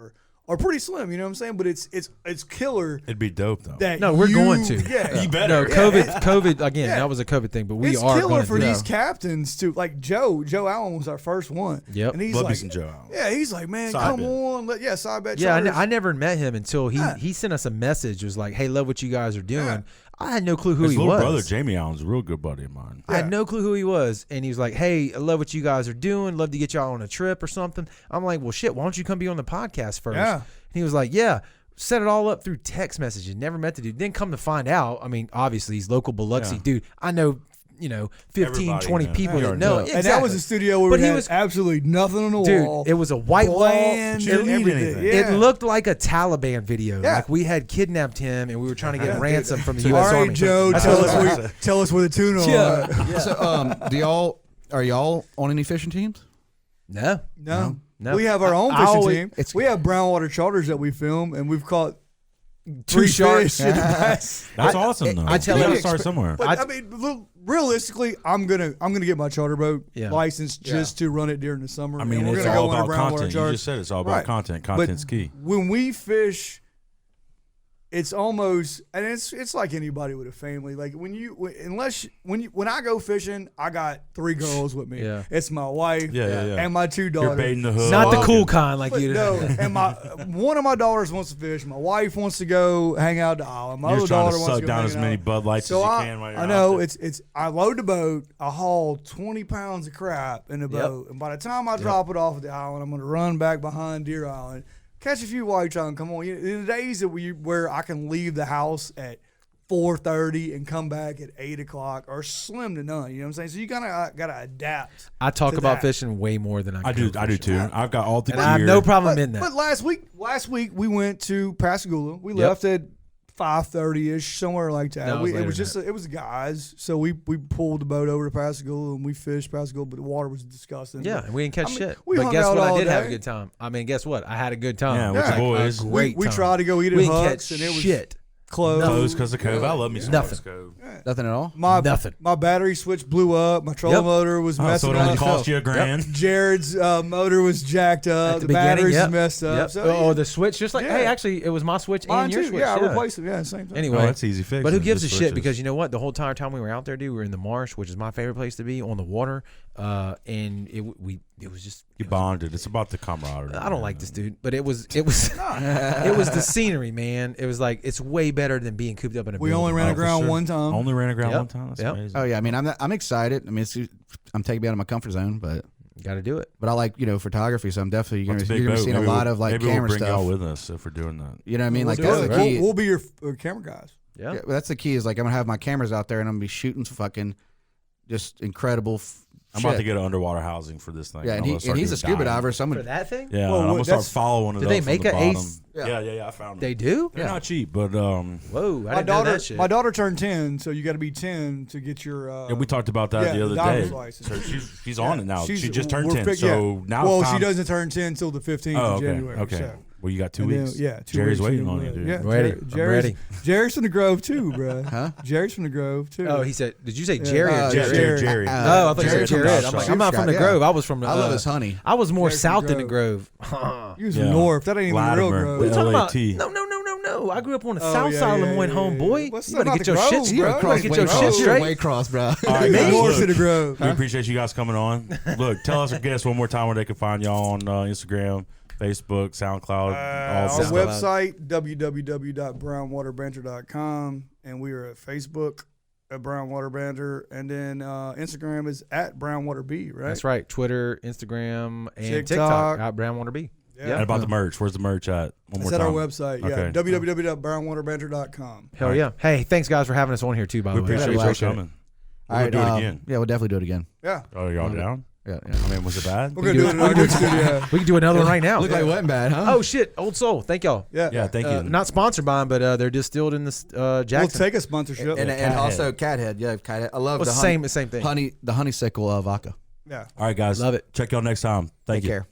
are pretty slim, you know what I'm saying? But it's killer It'd be dope though. that No, we're going to. Yeah. You better. No, COVID again. Yeah. That was a COVID thing, but we It's are killer going for to. these captains to like Joe Allen was our first one. Yep. And he's Love me like, some Joe Allen. yeah, he's like, man, Side come bet. on, side bet. Yeah, charters. I never met him until Yeah. he sent us a message. It was like, "Hey, love what you guys are doing." Yeah. I had no clue who His he little was. brother Jamie Allen's a real good buddy of mine. I had no clue who he was, and he was like, "Hey, I love what you guys are doing. Love to get y'all on a trip or something." I'm like, "Well, shit, why don't you come be on the podcast first? Yeah. And he was like, "Yeah." Set it all up through text messages. Never met the dude. Then come to find out, I mean, obviously he's local Biloxi Yeah. dude. I know, 15, Everybody, 20 yeah. people Yeah. that know. And And that was a studio where But we he had was- absolutely nothing on the Dude, wall. it was a white wall. Bland You didn't and need everything. anything. Yeah. It looked like a Taliban video. Yeah. Like we had kidnapped him and we were trying to get Yeah. ransom from the All U.S. right, Army. Joe, That's tell what it us, was. tell us where the tuna are. Yeah. So are y'all on any fishing teams? No. No. No. We have our own I fishing always- team. it's- We have brownwater charters that we film, and we've caught Two 3 sharks. fish in the past. That's awesome though. I tell you you- gotta start somewhere. But I mean, realistically, I'm gonna get my charter boat Yeah. license just to run it during the summer. I mean, and we're it's gonna all go on a about brownwater content. You charter. just said it's all about Right. content. But Content's key. When we fish, it's almost, and it's like anybody with a family. Like when I go fishing, I got 3 girls with me. Yeah. It's my wife, Yeah. and my 2 daughters. You're baiting the hook. Not the Well, cool kind like But you. no, and one of my daughters wants to fish. My wife wants to go hang out at the island. My You're other trying daughter to wants suck to go down hang as out. many Bud Lights So as you I can while you're I out know there. it's I load the boat. I haul 20 pounds of crap in the boat, and by the time I drop it off at the island, I'm gonna run back behind Deer Island, catch a few white trout, and come on. In the days that where I can leave the house at 4:30 and come back at 8 o'clock are slim to none. You know what I'm saying? So you gotta adapt. I talk to about that. fishing way more than I I do fishing. too. I've got all the And gear. I have no problem in that. But last week we went to Pascagoula. We left at 5:30 ish, somewhere like that. No, it was it later was than just it was guys. So we pulled the boat over to Pascagoula and we fished Pascagoula, but the water was disgusting. Yeah, But, and we didn't catch I mean, shit. we But hung guess out what? I all did have a day. good time. I mean, guess what? I had a good time. Yeah, It with was the boys. a great we time. tried to go eat at We didn't Huck's catch and it was shit. closed. Closed because of COVID. I love me some Nothing. Cove. Nothing at all. Nothing. My battery switch blew up. My trolling Yep. motor was Oh, messing so it only up. cost you $1,000. Jared's motor was jacked up. At The, the beginning, batteries yep. was messed up. Yep. So, Oh, the switch, just like, Yeah. hey, actually, it was my switch mine and your too. switch. Yeah, I replaced it. Yeah, same thing. Anyway, Oh, that's easy fix. but who gives a Just shit? switches. Because you know what? The whole entire time we were out there, dude, we were in the marsh, which is my favorite place to be, on the water. And it was just you bonded. It's about the camaraderie. I don't like this dude, but it was it was the scenery, man. It was like it's way better than being cooped up in a We building. only ran Oh, for aground sure. one time. Only ran aground Yep. one time. That's Yep. amazing. Oh yeah, I mean, I'm excited. I mean, I'm taking me out of my comfort zone, but Got to do it. I like photography, so I'm definitely That's a you're big gonna be boat. seeing a Maybe lot we'll- of like maybe camera we'll bring stuff. y'all with us if we're doing that. You know what I mean? We'll Like do that's it. the key. We'll be your camera guys. Yeah. Yeah, that's the key. Is like I'm gonna have my cameras out there and I'm gonna be shooting some fucking just incredible. I'm about to get an underwater housing for this thing. Yeah, I'm and gonna start he's a doing scuba diving. diver, so I'm For gonna. that thing? Yeah, Well, I'm gonna start that's- following it. Did they up from make the a bottom. ace? Yeah, I found them. They do? They're not cheap, but Whoa, I My didn't know that shit. daughter turned 10, so you got to be 10 to get your. yeah, we talked about that yeah, the other driver's day. license. So she's on it now. She's- She just turned we're 10, pick- so yeah. now Well, it's time. she doesn't turn 10 till the 15th Oh, of okay, January. okay. So. Well, you got 2 And then, weeks. yeah, 2 Jerry's weeks, waiting and on you, then- dude. Yeah, I'm ready. I'm ready. Jerry's from the Grove too, bro. Huh? Jerry's from the Grove too. Oh, he said, did you say Jerry or Jerry. Jerry? Jerry. Oh, I thought you Jerry said from Jared. the I'm like, Shop. I'm not from the Yeah. Grove. I was from the. I love his honey. I was more Jerry from south than the Grove. Grove. He was Yeah. from North. That ain't even the real Latimer. Grove. What are you talking about? LAT. No. I grew up on the Oh, south yeah, side of yeah, Lemoyne, yeah, homeboy. What's You better about get the your Grove, shit. bro? You better get your Grove. shit straight. Way cross, bro. All right, Me? guys, North look, of the Grove. we appreciate you guys coming on. Look, tell us our guests one more time where they can find y'all on Instagram, Facebook, SoundCloud, all Our that stuff. website, www.brownwaterbanter.com, and we are at Facebook at Brownwater Banter, and then Instagram is at BrownwaterB, right? That's right. Twitter, Instagram, and TikTok. TikTok. At Brownwater And about the merch, where's the merch at? One It's more at our time. website, yeah, Okay. www.brownwaterbanter.com. Hell All right. yeah. Hey, thanks guys for having us on here too, by We the way. appreciate Yeah, you appreciate it. coming. All We'll right, do it again. Yeah, we'll definitely do it again. Yeah. Oh, y'all down? Yeah. I mean, was it bad? We're going to do it in our next studio. We can do another one right now. Look like wet and bad, huh? Oh shit, Old Soul. Thank y'all. Yeah. Yeah, thank you. Not sponsored by them, but they're distilled in this We'll Jackson. take a sponsorship. And Cathead. also Cathead. Yeah, Cathead. I love Well, the same thing. honeysuckle vodka. yeah. All right, guys. Love it. Check y'all next time. Thank Take you. care.